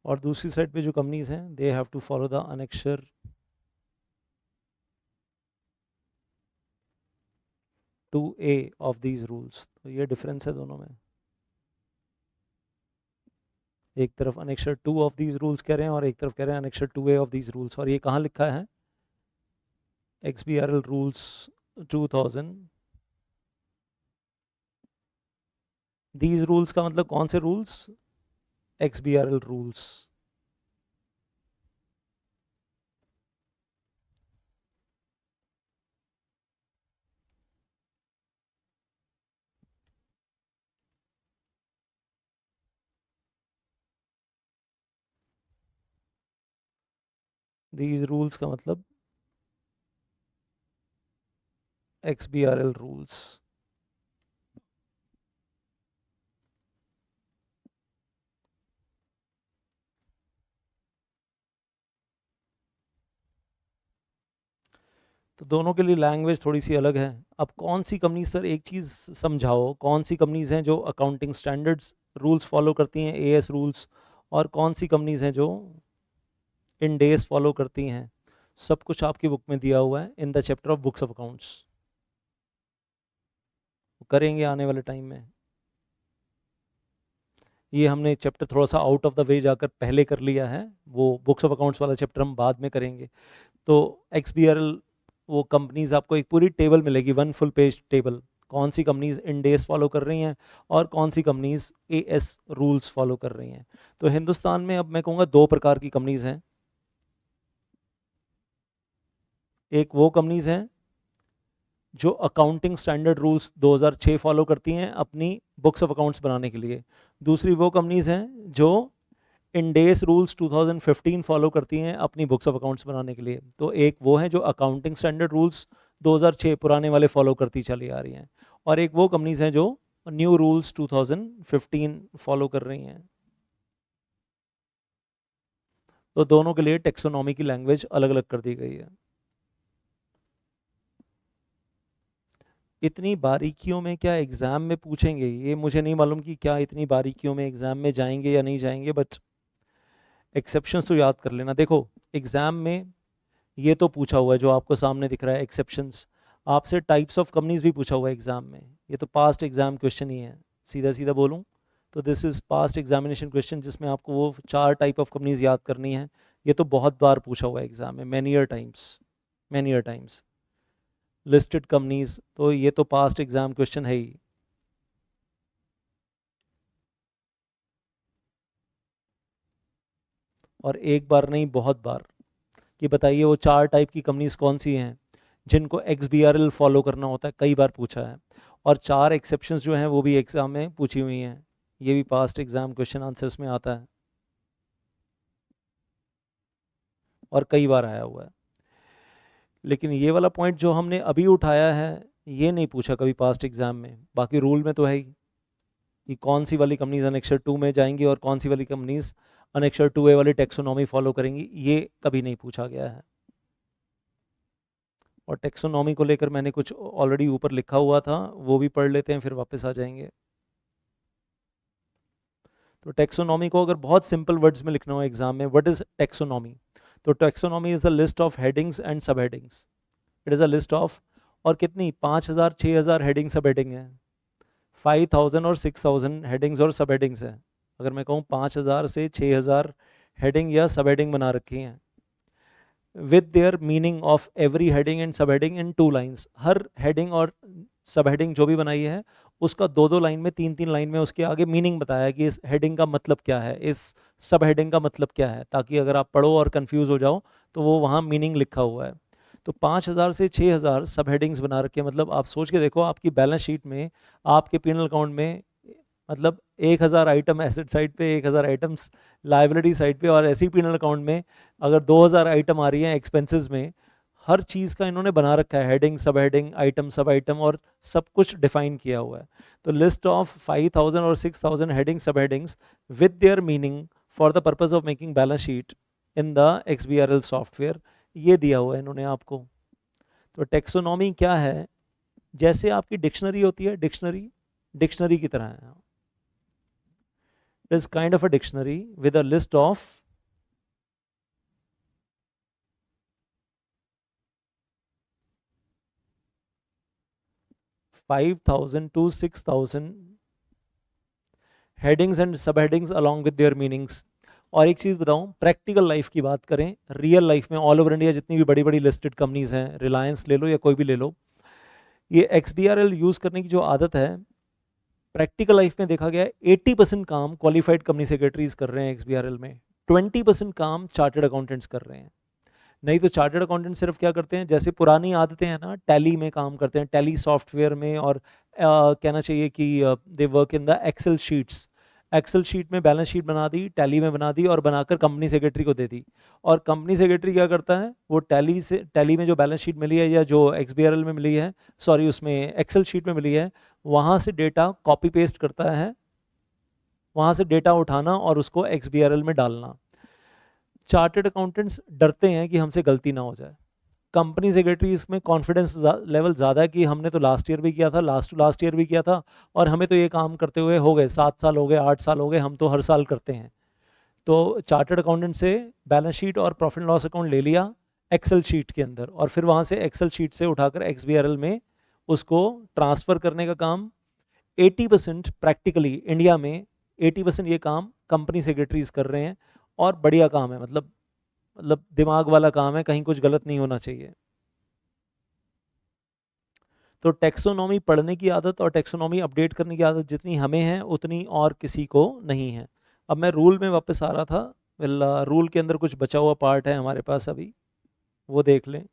[SPEAKER 1] और दूसरी side पे जो companies हैं they have to follow the annexure 2A of these rules. तो ये difference है दोनों में. एक तरफ अनेक्शर 2 ऑफ दीज रूल्स कह रहे हैं और एक तरफ कह रहे हैं अनेक्शर 2A ऑफ दीज रूल्स. और ये कहाँ लिखा है? XBRL rules 2000. दीज रूल्स का मतलब कौन से rules? XBRL rules. These rules का मतलब XBRL rules. तो दोनों के लिए लैंग्वेज थोड़ी सी अलग है. अब कौन सी कंपनी, सर एक चीज़ समझाओ, कौन सी कंपनीज हैं जो अकाउंटिंग स्टैंडर्ड्स रूल्स फॉलो करती हैं, AS रूल्स, और कौन सी कंपनीज हैं जो इन डेज फॉलो करती हैं? सब कुछ आपकी बुक में दिया हुआ है in the chapter of books of accounts. करेंगे आने वाले टाइम में. ये हमने चैप्टर थोड़ा सा आउट ऑफ द वे जाकर पहले कर लिया है, वो बुक्स ऑफ अकाउंट्स वाला चैप्टर हम बाद में करेंगे. तो XBRL वो कंपनीज आपको एक पूरी टेबल मिलेगी, 1 फुल पेज टेबल, कौन सी कंपनीज इन डेज फॉलो कर रही हैं और कौन सी कंपनीज AS रूल्स फॉलो कर रही हैं. तो हिंदुस्तान में अब मैं कहूँगा 2 प्रकार की कंपनीज हैं. एक वो कंपनीज हैं जो अकाउंटिंग स्टैंडर्ड रूल्स 2006 फॉलो करती हैं अपनी बुक्स ऑफ अकाउंट्स बनाने के लिए. दूसरी वो कंपनीज हैं जो इंडेस रूल्स 2015 फॉलो करती हैं अपनी बुक्स ऑफ अकाउंट्स बनाने के लिए. तो एक वो हैं जो अकाउंटिंग स्टैंडर्ड रूल्स 2006 पुराने वाले फॉलो करती चली आ रही हैं, और एक वो कंपनीज हैं जो न्यू रूल्स 2015 फॉलो कर रही हैं. तो दोनों के लिए टेक्सोनॉमी की लैंग्वेज अलग अलग कर दी गई है. इतनी बारीकियों में क्या एग्ज़ाम में पूछेंगे ये मुझे नहीं मालूम, कि क्या इतनी बारीकियों में एग्ज़ाम में जाएंगे या नहीं जाएंगे, बट एक्सेप्शंस तो याद कर लेना. देखो एग्ज़ाम में ये तो पूछा हुआ है जो आपको सामने दिख रहा है एक्सेप्शंस. आपसे टाइप्स ऑफ कंपनीज भी पूछा हुआ है एग्ज़ाम में. ये तो पास्ट एग्ज़ाम क्वेश्चन ही है, सीधा सीधा बोलूँ तो this is past examination question, जिसमें आपको वो 4 टाइप ऑफ कंपनीज याद करनी है. ये तो बहुत बार पूछा हुआ है एग्ज़ाम में, many year times. Listed companies, तो ये तो पास्ट एग्ज़ाम क्वेश्चन है ही. और एक बार नहीं बहुत बार, कि बताइए वो 4 टाइप की कंपनीज कौन सी हैं जिनको XBRL फॉलो करना होता है, कई बार पूछा है. और 4 एक्सेप्शंस जो हैं वो भी एग्ज़ाम में पूछी हुई हैं. ये भी पास्ट एग्ज़ाम क्वेश्चन आंसर्स में आता है और कई बार आया हुआ है. लेकिन ये वाला पॉइंट जो हमने अभी उठाया है ये नहीं पूछा कभी पास्ट एग्ज़ाम में. बाकी रूल में तो है ही कि कौन सी वाली कंपनीज अनेक्शर 2 में जाएंगी और कौन सी वाली कंपनीज अनेक्शर 2A वाली टेक्सोनॉमी फॉलो करेंगी, ये कभी नहीं पूछा गया है. और टेक्सोनॉमी को लेकर मैंने कुछ ऑलरेडी ऊपर लिखा हुआ था, वो भी पढ़ लेते हैं फिर वापस आ जाएंगे। तो टेक्सोनॉमी को अगर बहुत सिंपल वर्ड्स में लिखना हो एग्जाम में, व्हाट इज टेक्सोनॉमी? तो taxonomy is the list of headings and sub headings. It is a list of, और कितनी, 5,000 6,000 हेडिंग सब हेडिंग है, 5,000 और 6,000 हेडिंग्स और सब हेडिंग्स हैं। अगर मैं कहूँ 5,000 से 6,000 हेडिंग या सब हेडिंग बना रखी हैं, with their meaning of every heading and सब हेडिंग इन 2 लाइन्स। हर हेडिंग और सब हेडिंग जो भी बनाई है उसका 2-2 लाइन में, 3-3 लाइन में उसके आगे मीनिंग बताया है कि इस हेडिंग का मतलब क्या है, इस सब हेडिंग का मतलब क्या है, ताकि अगर आप पढ़ो और कंफ्यूज हो जाओ तो वो वहाँ मीनिंग लिखा हुआ है। तो 5,000 से 6,000 सब हेडिंग्स बना रखे हैं। मतलब आप सोच के देखो, आपकी बैलेंस शीट में, आपके पीनल अकाउंट में, मतलब 1,000 आइटम एसेट साइड पे, 1,000 आइटम्स लाइबिलिटी साइड पे, और ऐसी पीनल अकाउंट में अगर 2,000 आइटम आ रही हैं एक्सपेंसेस में, हर चीज़ का इन्होंने बना रखा है, हेडिंग, सब हेडिंग, आइटम, सब आइटम, और सब कुछ डिफाइन किया हुआ है। तो लिस्ट ऑफ 5,000 और 6,000 हेडिंग, सब headings with their meaning for the purpose of making balance sheet in the XBRL software, ये दिया हुआ है इन्होंने आपको। तो टेक्सोनॉमी क्या है? जैसे आपकी डिक्शनरी होती है, डिक्शनरी डिक्शनरी की तरह है। Is kind of a dictionary with a list of 5,000 to 6,000 headings and sub headings along with their meanings. और एक चीज़ बताऊं, प्रैक्टिकल लाइफ की बात करें, रियल लाइफ में ऑल ओवर इंडिया जितनी भी बड़ी बड़ी लिस्टेड कंपनीज हैं, रिलायंस ले लो या कोई भी ले लो, ये XBRL यूज़ करने की जो आदत है, प्रैक्टिकल लाइफ में देखा गया है 80% काम क्वालिफाइड कंपनी सेक्रेटरीज कर रहे हैं XBRL में, 20% काम चार्टर्ड अकाउंटेंट्स कर रहे हैं। नहीं तो चार्टर्ड अकाउंटेंट सिर्फ क्या करते हैं, जैसे पुरानी आदतें हैं ना, टैली में काम करते हैं, टैली सॉफ्टवेयर में, और कहना चाहिए कि they work in the excel sheets. Excel sheet में बैलेंस शीट बना दी, टैली में बना दी और बनाकर कंपनी सेक्रेटरी को दे दी। और कंपनी सेक्रेटरी क्या करता है, वो टैली से, टैली में जो बैलेंस शीट मिली है या जो XBRL में मिली है, सॉरी उसमें एक्सेल शीट में मिली है, वहाँ से डेटा कॉपी पेस्ट करता है, वहाँ से डेटा उठाना और उसको XBRL में डालना। चार्टर्ड अकाउंटेंट्स डरते हैं कि हमसे गलती ना हो जाए, कंपनी सेक्रेटरी इसमें कॉन्फिडेंस लेवल ज़्यादा है कि हमने तो लास्ट ईयर भी किया था, लास्ट ईयर भी किया था, और हमें तो ये काम करते हुए हो गए 7 साल हो गए, 8 साल हो गए, हम तो हर साल करते हैं। तो चार्टर्ड अकाउंटेंट से बैलेंस शीट और प्रॉफिट एंड लॉस अकाउंट ले लिया एक्सेल शीट के अंदर, और फिर वहाँ से एक्सेल शीट से उठाकर XBRL में उसको ट्रांसफ़र करने का काम 80% प्रैक्टिकली इंडिया में, 80% ये काम कंपनी सेक्रेटरीज कर रहे हैं। और बढ़िया काम है, मतलब दिमाग वाला काम है, कहीं कुछ गलत नहीं होना चाहिए। तो टेक्सोनॉमी पढ़ने की आदत और टेक्सोनॉमी अपडेट करने की आदत जितनी हमें है उतनी और किसी को नहीं है। अब मैं रूल में वापस आ रहा था, वेल रूल के अंदर कुछ बचा हुआ पार्ट है हमारे पास अभी, वो देख लें।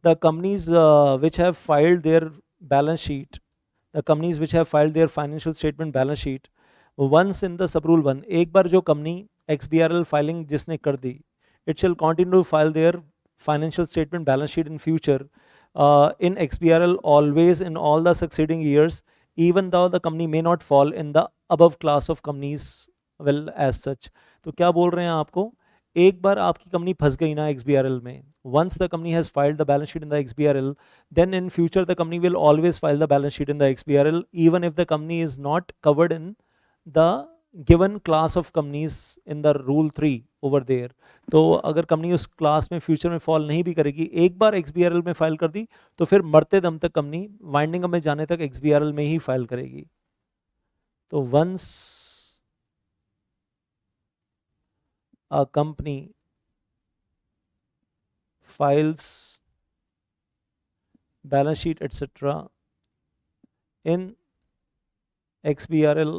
[SPEAKER 1] The companies which have filed their balance sheet, the companies which have filed their financial statement balance sheet once in the sub rule 1, एक बार जो कंपनी XBRL फाइलिंग जिसने कर दी, it shall continue to file their financial statement balance sheet in future in XBRL always in all the succeeding years, even though the company may not fall in the above class of companies well as such। तो क्या बोल रहे हैं आपको, एक बार आपकी company फंस गई ना XBRL में, once the company has filed the balance sheet in the XBRL, then in future the company will always file the balance sheet in the XBRL even if the company is not covered in the given class of companies in the rule 3 over there। तो अगर company उस class में future में fall नहीं भी करेगी, एक बार XBRL में फाइल कर दी तो फिर मरते दम तक कंपनी वाइंडिंग अप में जाने तक XBRL में ही फाइल करेगी। तो once a company files balance sheet etcetera in XBRL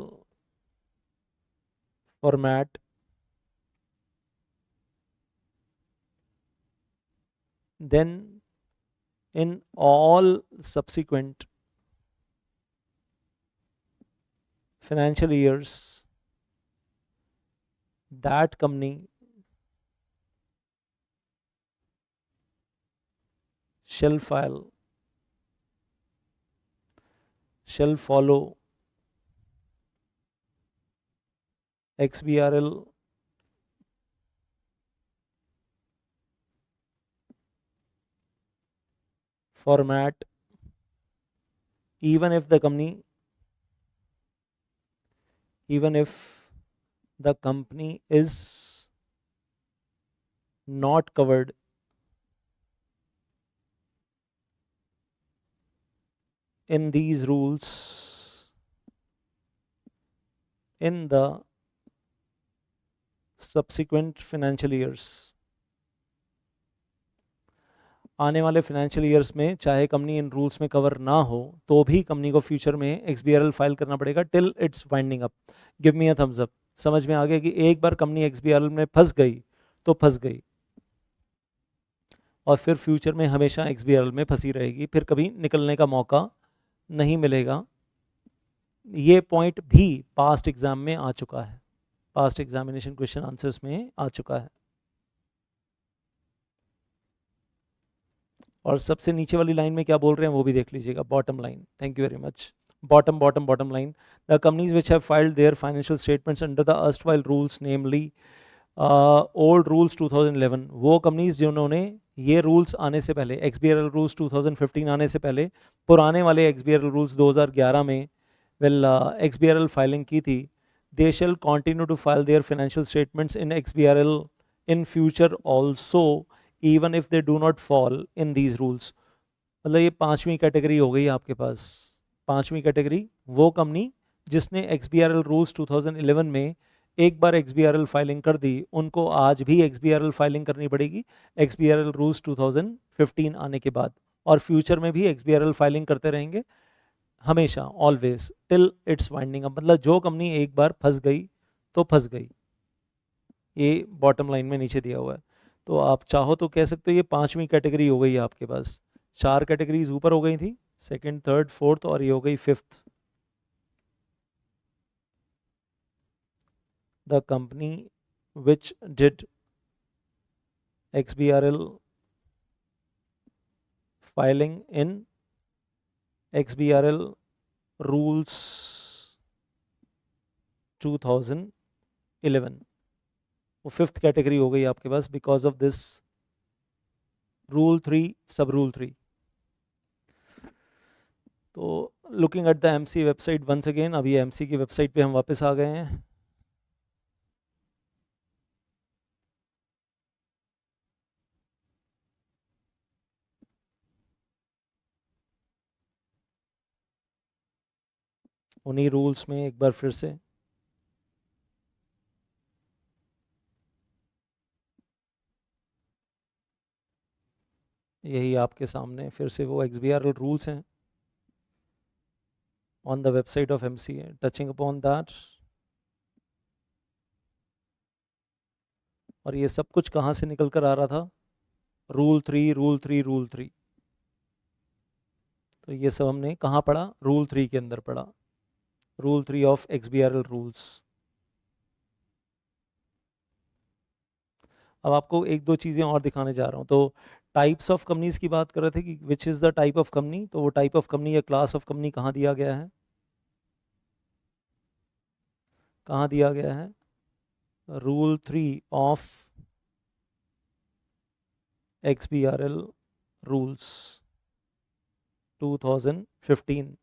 [SPEAKER 1] format, then in all subsequent financial years that company shall follow XBRL format even if the company is not covered in these rules in the subsequent financial years. आने वाले financial years में चाहे company इन rules में cover ना हो तो भी company को फ्यूचर में एक्सबीआरएल फाइल करना पड़ेगा till it's winding up. Give me a thumbs up. समझ में आ गया कि एक बार कंपनी एक्सबीआरएल में फंस गई तो फंस गई और फिर फ्यूचर में हमेशा एक्सबीआरएल में फंसी रहेगी, फिर कभी निकलने का मौका नहीं मिलेगा. ये पॉइंट भी पास्ट एग्जाम में आ चुका है, पास्ट एग्जामिनेशन क्वेश्चन आंसर्स में आ चुका है. और सबसे नीचे वाली लाइन में क्या बोल रहे हैं वो भी देख लीजिएगा. Bottom line, thank you very much. Bottom line, the companies which have filed their financial statements under the erstwhile rules namely old rules 2011, वो कंपनीज जिन्होंने ये रूल्स आने से पहले एक्सबीआरएल रूल्स 2015 आने से पहले पुराने वाले एक्सबीआरएल रूल्स 2011 में एक्सबीआरएल फाइलिंग की थी, they shall continue to file their financial statements in XBRL in future also even if they do not fall in these rules. मतलब ये पांचवी कैटेगरी हो गई आपके पास. पांचवी कैटेगरी वो कंपनी जिसने एक्सबीआरएल रूल्स 2011 में एक बार एक्सबीआरएल फाइलिंग कर दी, उनको आज भी एक्सबीआरएल फाइलिंग करनी पड़ेगी एक्सबीआरएल रूल्स 2015 आने के बाद, और फ्यूचर में भी एक्सबीआरएल फाइलिंग करते रहेंगे हमेशा, always till it's winding up. मतलब जो कंपनी एक बार फंस गई तो फंस गई. ये बॉटम लाइन में नीचे दिया हुआ है. तो आप चाहो तो कह सकते हो ये पांचवी कैटेगरी हो गई आपके पास. चार कैटेगरीज ऊपर हो गई थी, सेकंड, थर्ड, फोर्थ, और ये हो गई fifth. The company which did XBRL filing in XBRL rules 2011, वो फिफ्थ कैटेगरी हो गई आपके पास because of this rule 3 sub rule 3. तो looking at the MC website once again, अभी एमसी की वेबसाइट पे हम वापस आ गए हैं. उन्हीं रूल्स में एक बार फिर से यही आपके सामने फिर से वो एक्सबीआरएल रूल्स हैं on the website of MCA. Touching upon that, और ये सब कुछ कहाँ से निकल कर आ रहा था? Rule 3, rule 3, rule 3. तो ये सब हमने कहाँ पढ़ा? रूल 3 के अंदर पढ़ा. Rule 3 of XBRL rules. अब आपको एक दो चीज़ें और दिखाने जा रहा हूँ. तो टाइप्स ऑफ कंपनीज की बात कर रहे थे कि which is the type of company. तो वो टाइप ऑफ कंपनी या क्लास ऑफ कंपनी कहाँ दिया गया है? कहाँ दिया गया है? Rule 3 of XBRL rules 2015.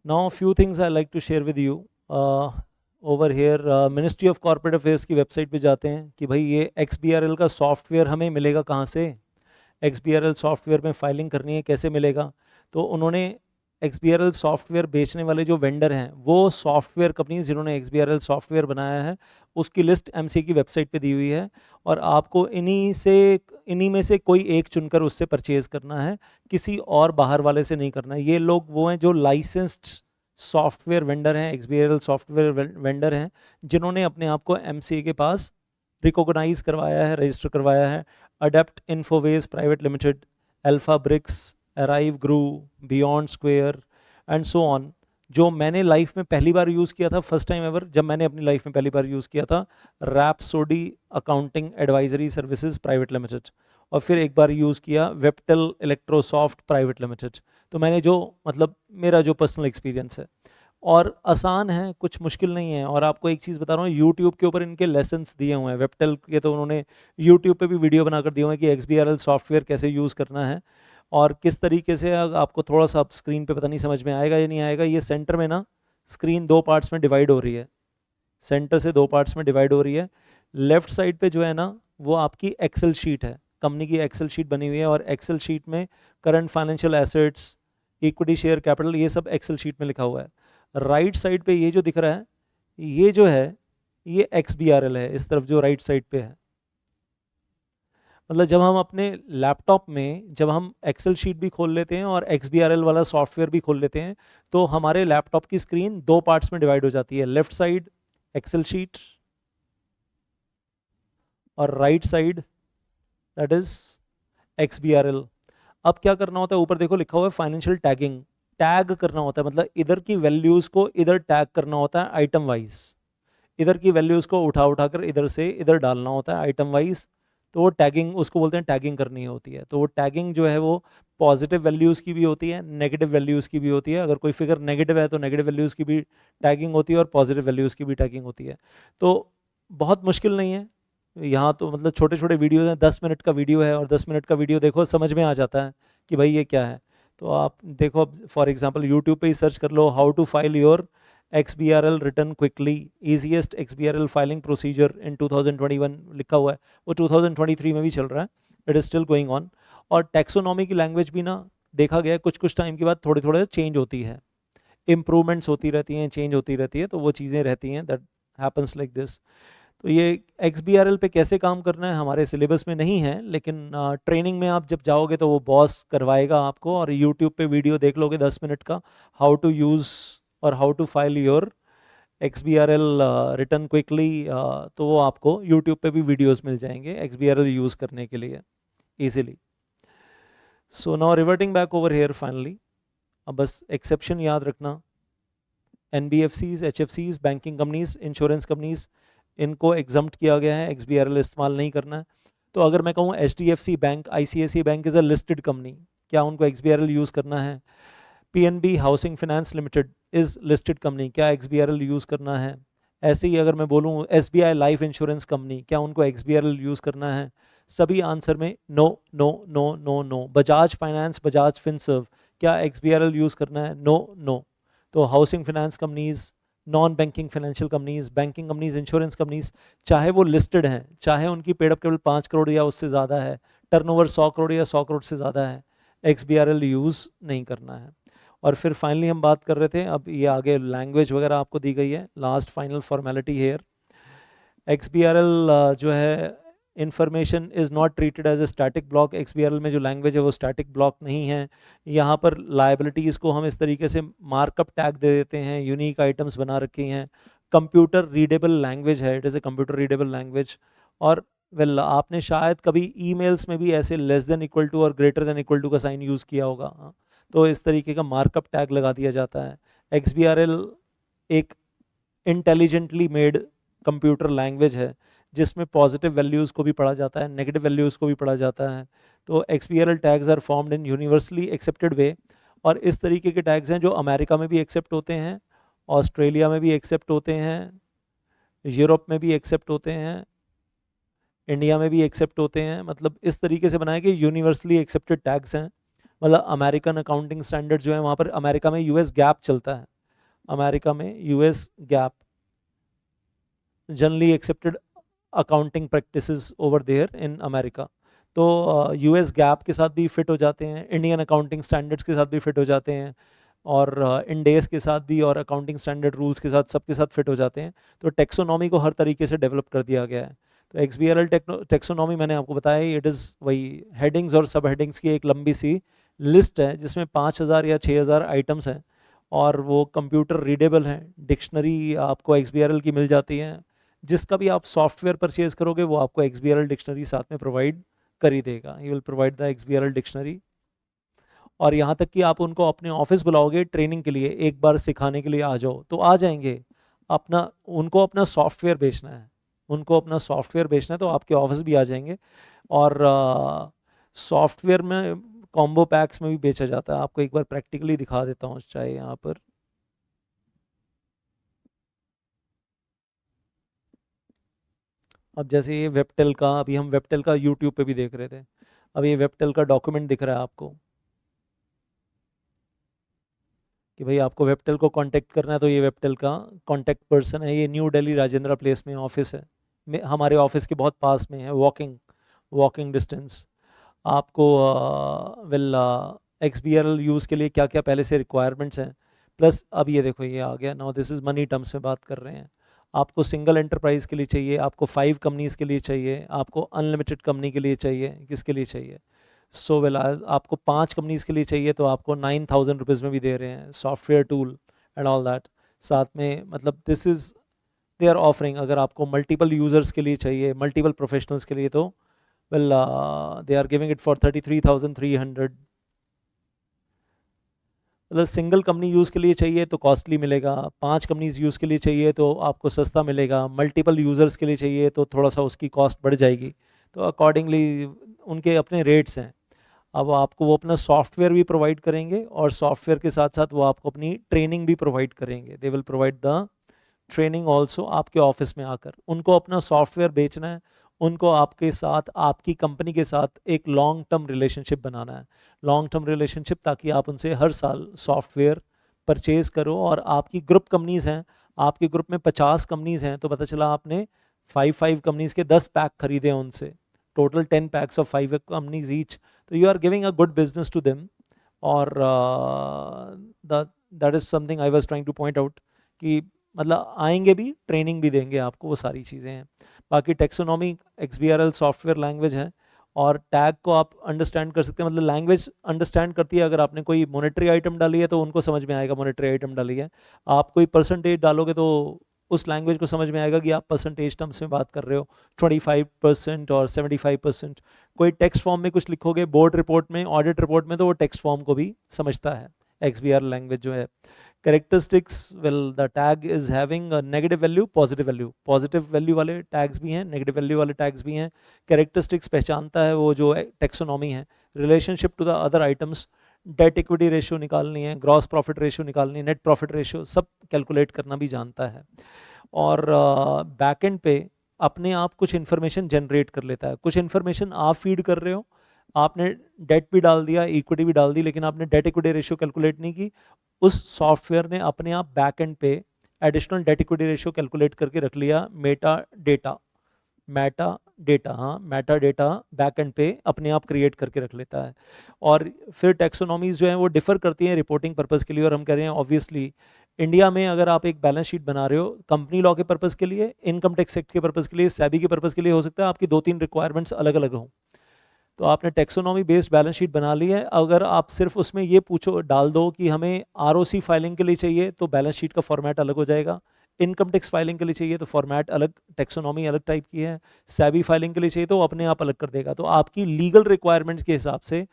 [SPEAKER 1] Now few things I like to share with you. Over here ministry of corporate affairs की वेबसाइट पे जाते हैं कि भाई ये XBRL का सॉफ्टवेयर हमें मिलेगा कहाँ से, XBRL सॉफ्टवेयर में फाइलिंग करनी है कैसे मिलेगा. तो उन्होंने XBRL सॉफ्टवेयर बेचने वाले जो वेंडर हैं वो सॉफ्टवेयर कंपनी जिन्होंने XBRL सॉफ्टवेयर बनाया है उसकी लिस्ट MC की वेबसाइट पे दी हुई है, और आपको इन्हीं में से कोई एक चुनकर उससे परचेज़ करना है, किसी और बाहर वाले से नहीं करना है. ये लोग वो हैं जो लाइसेंस्ड सॉफ्टवेयर वेंडर हैं, XBRL सॉफ्टवेयर वेंडर हैं, जिन्होंने अपने आप को MCA के पास रिकॉग्नाइज करवाया है, रजिस्टर करवाया है. Adept Infoways private limited, Alpha Bricks, Arrive ग्रू, Beyond Square and so on. जो मैंने लाइफ में पहली बार यूज़ किया था, फर्स्ट टाइम एवर जब मैंने अपनी लाइफ में पहली बार यूज़ किया था, rhapsody accounting advisory services private limited, और फिर एक बार यूज़ किया वेप्टल इलेक्ट्रोसॉफ्ट प्राइवेट लिमिटेड. तो मैंने जो मतलब मेरा जो पर्सनल एक्सपीरियंस है और आसान है, कुछ मुश्किल नहीं है। और आपको एक चीज़ बता रहा हूँ, यूट्यूब के ऊपर इनके लेसन्स दिए हुए हैं, वेबटेल के तो उन्होंने यूट्यूब पे भी वीडियो बनाकर दिए हुए हैं कि XBRL सॉफ्टवेयर कैसे यूज़ करना है और किस तरीके से। आपको थोड़ा सा आप स्क्रीन पे पता नहीं समझ में आएगा या नहीं आएगा, ये सेंटर में ना स्क्रीन दो पार्ट्स में डिवाइड हो रही है, सेंटर से दो पार्ट्स में डिवाइड हो रही है। लेफ्ट साइड पे जो है ना वो आपकी एक्सेल शीट है, कंपनी की एक्सेल शीट बनी हुई है, और एक्सेल शीट में current financial assets, equity share capital, ये सब एक्सेल शीट में लिखा हुआ है। राइट साइड पे ये जो दिख रहा है, ये जो है ये XBRL है, इस तरफ जो राइट साइड पे है। मतलब जब हम अपने लैपटॉप में जब हम एक्सेल शीट भी खोल लेते हैं और XBRL वाला सॉफ्टवेयर भी खोल लेते हैं, तो हमारे लैपटॉप की स्क्रीन दो पार्ट्स में डिवाइड हो जाती है, लेफ्ट साइड एक्सेल शीट और right side that is XBRL। अब क्या करना होता है, ऊपर देखो लिखा हुआ है फाइनेंशियल टैगिंग, टैग करना होता है, मतलब इधर की वैल्यूज को इधर टैग करना होता है आइटम वाइज, इधर की वैल्यूज को उठा उठा कर इधर से इधर डालना होता है आइटम वाइज। तो वो टैगिंग, उसको बोलते हैं टैगिंग करनी होती है। तो वो टैगिंग जो है वो पॉजिटिव वैल्यूज़ की भी होती है, नेगेटिव वैल्यूज़ की भी होती है। अगर कोई फिगर नेगेटिव है तो नेगेटिव वैल्यूज़ की भी टैगिंग होती है और पॉजिटिव वैल्यूज़ की भी टैगिंग होती है। तो बहुत मुश्किल नहीं है यहाँ, तो मतलब छोटे छोटे वीडियोज़ हैं, 10 मिनट का वीडियो है और 10 मिनट का वीडियो देखो समझ में आ जाता है कि भाई ये क्या है। तो आप देखो, फॉर एग्जांपल यूट्यूब पे ही सर्च कर लो, how to file your XBRL return quickly, easiest XBRL filing procedure in 2021 लिखा हुआ है। वो 2023 में भी चल रहा है, it is still going on. और टैक्सोनॉमी की लैंग्वेज भी ना देखा गया है कुछ कुछ टाइम के बाद थोड़े थोड़े चेंज होती है, इम्प्रूवमेंट्स होती रहती हैं, चेंज होती रहती है, तो वो चीज़ें रहती हैं, दैट हैपन्स लाइक दिस। तो ये XBRL पे कैसे काम करना है हमारे सिलेबस में नहीं है, लेकिन ट्रेनिंग में आप जब जाओगे तो वो बॉस करवाएगा आपको, और यूट्यूब पे वीडियो देख लोगे 10 मिनट का, हाउ टू यूज़ और how to file your XBRL return quickly, तो वो आपको यूट्यूब पे भी वीडियोस मिल जाएंगे XBRL यूज़ करने के लिए easily. So now reverting back over here finally, अब बस एक्सेप्शन याद रखना, NBFCs, HFCs, banking companies, insurance companies, इनको एग्जम्प्ट किया गया है, XBRL इस्तेमाल नहीं करना है। तो अगर मैं कहूँ HDFC bank, ICICI bank is a listed company, क्या उनको XBRL यूज़ करना है? PNB housing finance limited is listed company, क्या XBRL यूज़ करना है? ऐसे ही अगर मैं बोलूँ SBI लाइफ इंश्योरेंस कंपनी, क्या उनको XBRL यूज़ करना है? सभी आंसर में no no no no no. Bajaj finance, Bajaj Finserv, क्या XBRL यूज़ करना है? No no. तो housing finance companies, non banking financial companies, banking companies, insurance companies, चाहे वो लिस्टेड हैं, चाहे उनकी पेड अप केवल 5 करोड़ या उससे ज़्यादा है, टर्नओवर 100 करोड़ या 100 करोड़ से ज़्यादा है, XBRL यूज़ नहीं करना है। और फिर फाइनली हम बात कर रहे थे, अब ये आगे लैंग्वेज वगैरह आपको दी गई है, last final formality here. XBRL जो है information is not treated as a static block, XBRL में जो लैंग्वेज है वो स्टैटिक ब्लॉक नहीं है। यहाँ पर लाइबिलिटीज़ को हम इस तरीके से मार्कअप टैग दे देते हैं, यूनिक आइटम्स बना रखी हैं, कंप्यूटर रीडेबल लैंग्वेज है, it is a computer readable language. और वेल आपने शायद कभी ईमेल्स में भी ऐसे लेस देन इक्वल टू और ग्रेटर देन इक्वल टू का साइन यूज़ किया होगा, हाँ? तो इस तरीके का मार्कअप टैग लगा दिया जाता है। XBRL एक इंटेलिजेंटली मेड कंप्यूटर लैंग्वेज है जिसमें पॉजिटिव वैल्यूज़ को भी पढ़ा जाता है, नेगेटिव वैल्यूज़ को भी पढ़ा जाता है। तो XBRL tags are formed in universally accepted way, और इस तरीके के टैग्स हैं जो अमेरिका में भी एक्सेप्ट होते हैं, ऑस्ट्रेलिया में भी एक्सेप्ट होते हैं, यूरोप में भी एक्सेप्ट होते हैं, इंडिया में भी एक्सेप्ट होते हैं। मतलब इस तरीके से बनाए गए यूनिवर्सली एक्सेप्टेड टैग्स हैं। मतलब अमेरिकन अकाउंटिंग स्टैंडर्ड जो है वहाँ पर, अमेरिका में US गैप चलता है, अमेरिका में US GAAP, generally accepted accounting practices over there in America. तो US गैप के साथ भी फिट हो जाते हैं, इंडियन अकाउंटिंग स्टैंडर्ड्स के साथ भी फिट हो जाते हैं, और इंडेस के साथ भी, और अकाउंटिंग स्टैंडर्ड रूल्स के साथ, सबके साथ फिट हो जाते हैं। तो टेक्सोनॉमी को हर तरीके से डेवलप कर दिया गया है। तो XBRL टेक्सोनॉमी मैंने आपको बताया, इट इज़ वही हेडिंग्स और सब हेडिंग्स की एक लंबी सी लिस्ट है जिसमें 5000 या 6000 आइटम्स हैं, और वो कंप्यूटर रीडेबल हैं। डिक्शनरी आपको XBRL की मिल जाती है, जिसका भी आप सॉफ्टवेयर परचेज करोगे वो आपको XBRL डिक्शनरी साथ में प्रोवाइड कर ही देगा, he will provide the XBRL dictionary. और यहाँ तक कि आप उनको अपने ऑफिस बुलाओगे ट्रेनिंग के लिए, एक बार सिखाने के लिए आ जाओ तो आ जाएंगे। अपना उनको अपना सॉफ्टवेयर बेचना है, उनको अपना सॉफ्टवेयर बेचना है तो आपके ऑफिस भी आ जाएंगे। और सॉफ्टवेयर में कॉम्बो पैक्स में भी बेचा जाता है, आपको एक बार प्रैक्टिकली दिखा देता हूँ चाहे यहाँ पर। अब जैसे ये वेबटेल का, अभी हम वेबटेल का यूट्यूब पे भी देख रहे थे, अब ये वेबटेल का डॉक्यूमेंट दिख रहा है आपको कि भाई आपको वेबटेल को कांटेक्ट करना है, तो ये वेबटेल का कांटेक्ट पर्सन है, ये न्यू दिल्ली राजेंद्र प्लेस में ऑफिस है, हमारे ऑफिस के बहुत पास में है, वॉकिंग वॉकिंग डिस्टेंस। आपको वेल XBRL यूज़ के लिए क्या क्या पहले से रिक्वायरमेंट्स हैं, प्लस अब ये देखो ये आ गया, now this is money terms में बात कर रहे हैं। आपको सिंगल एंटरप्राइज के लिए चाहिए, आपको 5 कंपनीज़ के लिए चाहिए, आपको अनलिमिटेड कंपनी के लिए चाहिए, किसके लिए चाहिए? सो वेल आपको 5 कंपनीज़ के लिए चाहिए तो आपको 9,000 रुपीज़ में भी दे रहे हैं, software tool and all that साथ में, मतलब this is they are offering. अगर आपको मल्टीपल यूज़र्स के लिए चाहिए, मल्टीपल प्रोफेशनल्स के लिए, तो well they are giving it for 33,300। मतलब सिंगल कंपनी यूज़ के लिए चाहिए तो कॉस्टली मिलेगा, 5 कंपनीज यूज़ के लिए चाहिए तो आपको सस्ता मिलेगा, मल्टीपल यूज़र्स के लिए चाहिए तो थोड़ा सा उसकी कॉस्ट बढ़ जाएगी। तो अकॉर्डिंगली उनके अपने रेट्स हैं। अब आपको वो अपना सॉफ्टवेयर भी प्रोवाइड करेंगे और सॉफ्टवेयर के साथ साथ वो आपको अपनी ट्रेनिंग भी प्रोवाइड करेंगे, they will provide the training also आपके ऑफिस में आकर। उनको अपना सॉफ्टवेयर बेचना है, उनको आपके साथ, आपकी कंपनी के साथ एक लॉन्ग टर्म रिलेशनशिप बनाना है, लॉन्ग टर्म रिलेशनशिप, ताकि आप उनसे हर साल सॉफ्टवेयर परचेज करो। और आपकी ग्रुप कंपनीज़ हैं, आपके ग्रुप में 50 कंपनीज़ हैं, तो पता चला आपने 5 कंपनीज़ के 10 पैक खरीदे हैं उनसे, total 10 packs of 5 companies each, तो you are giving a good business to them. और that is something I was trying to point out कि मतलब आएंगे भी, ट्रेनिंग भी देंगे आपको, वो सारी चीज़ें हैं। बाकी टेक्सोनॉमी XBRL सॉफ्टवेयर लैंग्वेज है, और टैग को आप अंडरस्टैंड कर सकते हैं, मतलब लैंग्वेज अंडरस्टैंड करती है। अगर आपने कोई मॉनेटरी आइटम डाली है तो उनको समझ में आएगा मॉनेटरी आइटम डाली है, आप कोई परसेंटेज डालोगे तो उस लैंग्वेज को समझ में आएगा कि आप परसेंटेज टर्म्स में बात कर रहे हो, 25% और 75%। कोई टेक्स्ट फॉर्म में कुछ लिखोगे बोर्ड रिपोर्ट में, ऑडिट रिपोर्ट में, तो वो टेक्स्ट फॉर्म को भी समझता है XBRL लैंग्वेज जो है। Characteristics, well the tag is having a negative value, positive value वाले टैग्स भी हैं, नेगेटिव वैल्यू वाले टैग्स भी हैं। कैरेक्टरिस्टिक्स पहचानता है वो जो टेक्सोनॉमी है। Relationship to the other items, debt equity ratio निकालनी है, ग्रॉस प्रॉफिट रेशियो निकालनी है, नेट प्रॉफिट रेशियो सब कैलकुलेट करना भी जानता है। और बैकएंड पे अपने आप कुछ इन्फॉर्मेशन जनरेट कर लेता है, कुछ इन्फॉर्मेशन आप फीड कर रहे हो, आपने डेट भी डाल दिया, इक्विटी भी डाल दी, लेकिन आपने डेट इक्विटी रेशियो कैलकुलेट नहीं की, उस सॉफ्टवेयर ने अपने आप बैकएंड पे additional date equity ratio calculate करके रख लिया, मेटा डेटा बैकएंड पे अपने आप क्रिएट करके रख लेता है। और फिर टैक्सोनॉमीज जो हैं वो डिफर करती हैं रिपोर्टिंग पर्पस के लिए, और हम कह रहे हैं ऑब्वियसली इंडिया में अगर आप एक बैलेंस शीट बना रहे हो कंपनी लॉ के पर्पस के लिए, इनकम टैक्स एक्ट के पर्पस के लिए, सेबी के पर्पस के लिए, हो सकता है आपकी 2-3 रिक्वायरमेंट्स अलग अलग हों। तो आपने टेक्सोनॉमी बेस्ड बैलेंस शीट बना ली है, अगर आप सिर्फ उसमें ये पूछो डाल दो कि हमें ROC फाइलिंग के लिए चाहिए, तो बैलेंस शीट का फॉर्मेट अलग हो जाएगा। इनकम टैक्स फाइलिंग के लिए चाहिए तो फॉर्मेट अलग, टेक्सोनॉमी अलग टाइप की है। सेबी फाइलिंग के लिए चाहिए तो अपने आप अलग कर देगा। तो आपकी लीगल रिक्वायरमेंट्स के हिसाब से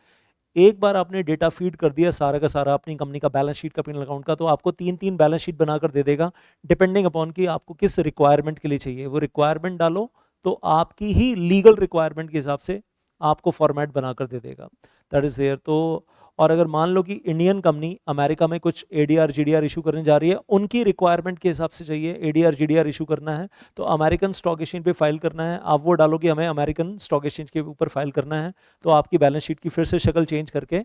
[SPEAKER 1] एक बार आपने डेटा फीड कर दिया सारा का सारा अपनी कंपनी का, बैलेंस शीट का, P&L अकाउंट का, तो आपको 3-3 बैलेंस शीट बनाकर दे देगा, डिपेंडिंग अपॉन कि आपको किस रिक्वायरमेंट के लिए चाहिए। वो रिक्वायरमेंट डालो तो आपकी ही लीगल रिक्वायरमेंट के हिसाब से आपको फॉर्मेट बनाकर दे देगा, दैट इज़ देयर। तो और अगर मान लो कि इंडियन कंपनी अमेरिका में कुछ ADR GDR इशू करने जा रही है, उनकी रिक्वायरमेंट के हिसाब से चाहिए ADR GDR इशू करना है, तो अमेरिकन स्टॉक एक्सचेंज पे फाइल करना है, आप वो डालो कि हमें अमेरिकन स्टॉक एक्सचेंज के ऊपर फाइल करना है, तो आपकी बैलेंस शीट की फिर से शक्ल चेंज करके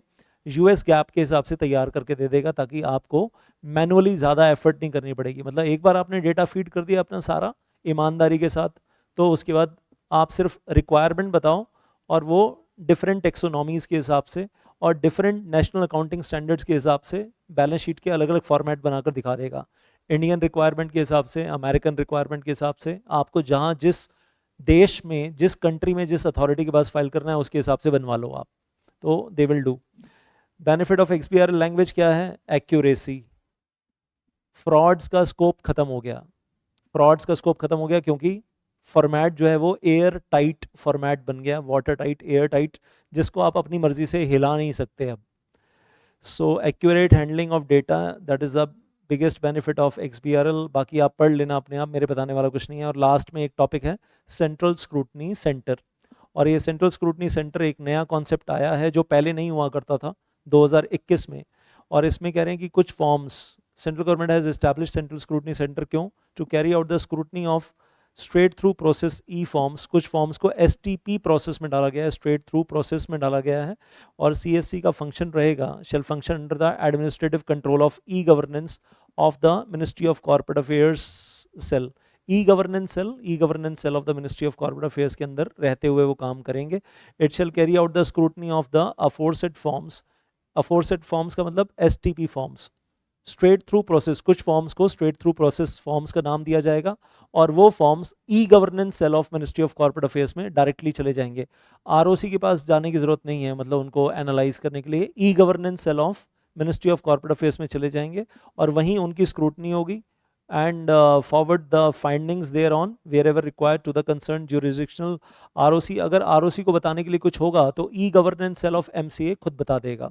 [SPEAKER 1] US गैप के हिसाब से तैयार करके दे देगा, ताकि आपको मैनुअली ज़्यादा एफर्ट नहीं करनी पड़ेगी। मतलब एक बार आपने डेटा फीड कर दिया अपना सारा ईमानदारी के साथ, तो उसके बाद आप सिर्फ रिक्वायरमेंट बताओ और वो डिफरेंट टेक्सोनॉमीज़ के हिसाब से और डिफरेंट नेशनल अकाउंटिंग स्टैंडर्ड्स के हिसाब से बैलेंस शीट के अलग अलग फॉर्मेट बनाकर दिखा देगा। इंडियन रिक्वायरमेंट के हिसाब से, अमेरिकन रिक्वायरमेंट के हिसाब से, आपको जहाँ जिस देश में, जिस कंट्री में, जिस अथॉरिटी के पास फाइल करना है उसके हिसाब से बनवा लो आप, तो they will do. Benefit of XBRL language क्या है? एक्यूरेसी। फ्रॉड्स का स्कोप खत्म हो गया, फ्रॉड्स का स्कोप खत्म हो गया, क्योंकि फॉर्मेट जो है वो एयर टाइट फॉर्मेट बन गया, वाटर टाइट, एयर टाइट, जिसको आप अपनी मर्जी से हिला नहीं सकते अब। So accurate handling of data, that is the biggest benefit of XBRL। बाकी आप पढ़ लेना अपने आप, मेरे बताने वाला कुछ नहीं है। और लास्ट में एक टॉपिक है सेंट्रल स्क्रूटनी सेंटर, और ये सेंट्रल स्क्रूटनी सेंटर एक नया कॉन्सेप्ट आया है जो पहले नहीं हुआ करता था 2021 में। और इसमें कह रहे हैं कि कुछ forms, central government has establish central scrutiny centre, क्यों? To carry out the scrutiny of straight through process e forms, कुछ फॉर्म्स को STP प्रोसेस में डाला गया है, स्ट्रेट थ्रू प्रोसेस में डाला गया है। और CSC का फंक्शन रहेगा, shall function under the administrative control of e governance of the ministry of corporate affairs cell. E governance cell of the ministry of corporate affairs के अंदर रहते हुए वो काम करेंगे। It shall carry out the scrutiny of the aforesaid forms. Aforesaid forms का मतलब STP forms, straight through process, कुछ फॉर्म्स को स्ट्रेट थ्रू प्रोसेस फॉर्म्स का नाम दिया जाएगा और वो forms E governance cell of ministry of corporate affairs में डायरेक्टली चले जाएंगे। ROC के पास जाने की जरूरत नहीं है, मतलब उनको एनालाइज करने के लिए e governance cell of ministry of corporate affairs में चले जाएंगे और वहीं उनकी स्क्रूटनी होगी and forward the findings thereon wherever required to the concerned jurisdictional ROC। अगर ROC को बताने के लिए कुछ होगा तो e governance cell of MCA खुद बता देगा।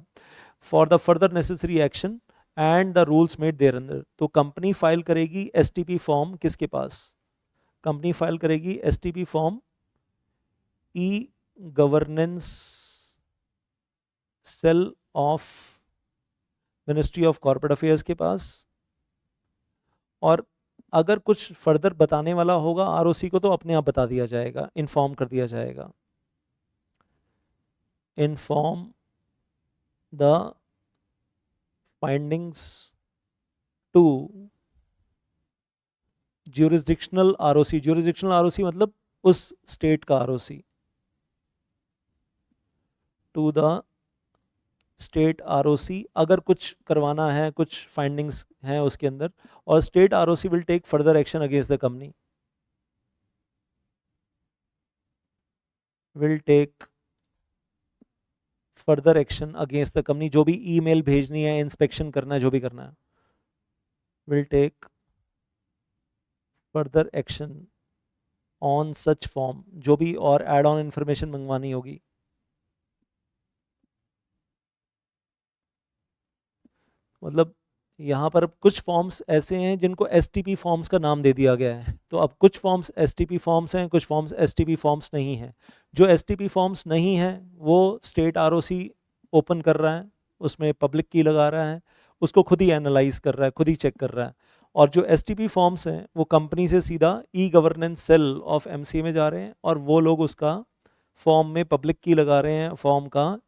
[SPEAKER 1] For the further necessary action and the rules made thereunder, तो कंपनी फाइल करेगी STP फॉर्म किसके पास? कंपनी फाइल करेगी STP form e governance cell of ministry of corporate affairs के पास। और अगर कुछ फर्दर बताने वाला होगा ROC को तो अपने आप बता दिया जाएगा, इन्फॉर्म कर दिया जाएगा। Inform the findings to jurisdictional ROC। Jurisdictional ROC मतलब उस स्टेट का ROC, to the state ROC अगर कुछ करवाना है, कुछ फाइंडिंग्स हैं उसके अंदर, और state ROC will take further action against the company, will take further action against the company, जो भी ईमेल भेजनी है, इंस्पेक्शन करना है, जो भी करना है, will take further action on such form, जो भी और एड ऑन इंफॉर्मेशन मंगवानी होगी। मतलब यहाँ पर कुछ फॉर्म्स ऐसे हैं जिनको STP फॉर्म्स का नाम दे दिया गया है, तो अब कुछ फॉर्म्स STP फॉर्म्स हैं, कुछ फॉर्म्स STP फॉर्म्स नहीं हैं। जो STP फॉर्म्स नहीं हैं वो स्टेट ROC ओपन कर रहा है, उसमें पब्लिक की लगा रहा है, उसको खुद ही एनालाइज कर रहा है, खुद ही चेक कर रहा है। और जो STP फॉर्म्स हैं वो कंपनी से सीधा e governance cell of MCA में जा रहे हैं और वो लोग उसका फॉर्म में पब्लिक की लगा रहे हैं, फॉर्म का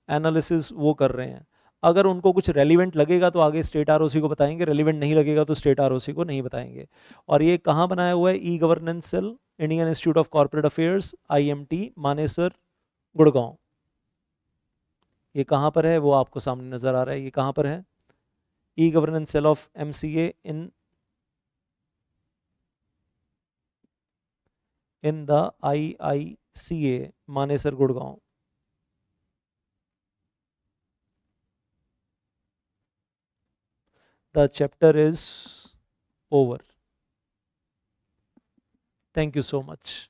[SPEAKER 1] एनालिसिस वो कर रहे हैं। अगर उनको कुछ रेलिवेंट लगेगा तो आगे स्टेट ROC को बताएंगे, रेलिवेंट नहीं लगेगा तो स्टेट ROC को नहीं बताएंगे। और ये कहाँ बनाया हुआ है? E governance cell, Indian institute of corporate affairs, IMT Manesar Gurgaon. ये कहाँ पर है वो आपको सामने नजर आ रहा है, ये कहाँ पर है? E governance cell of MCA in the IICA Manesar Gurgaon. The chapter is over. Thank you so much.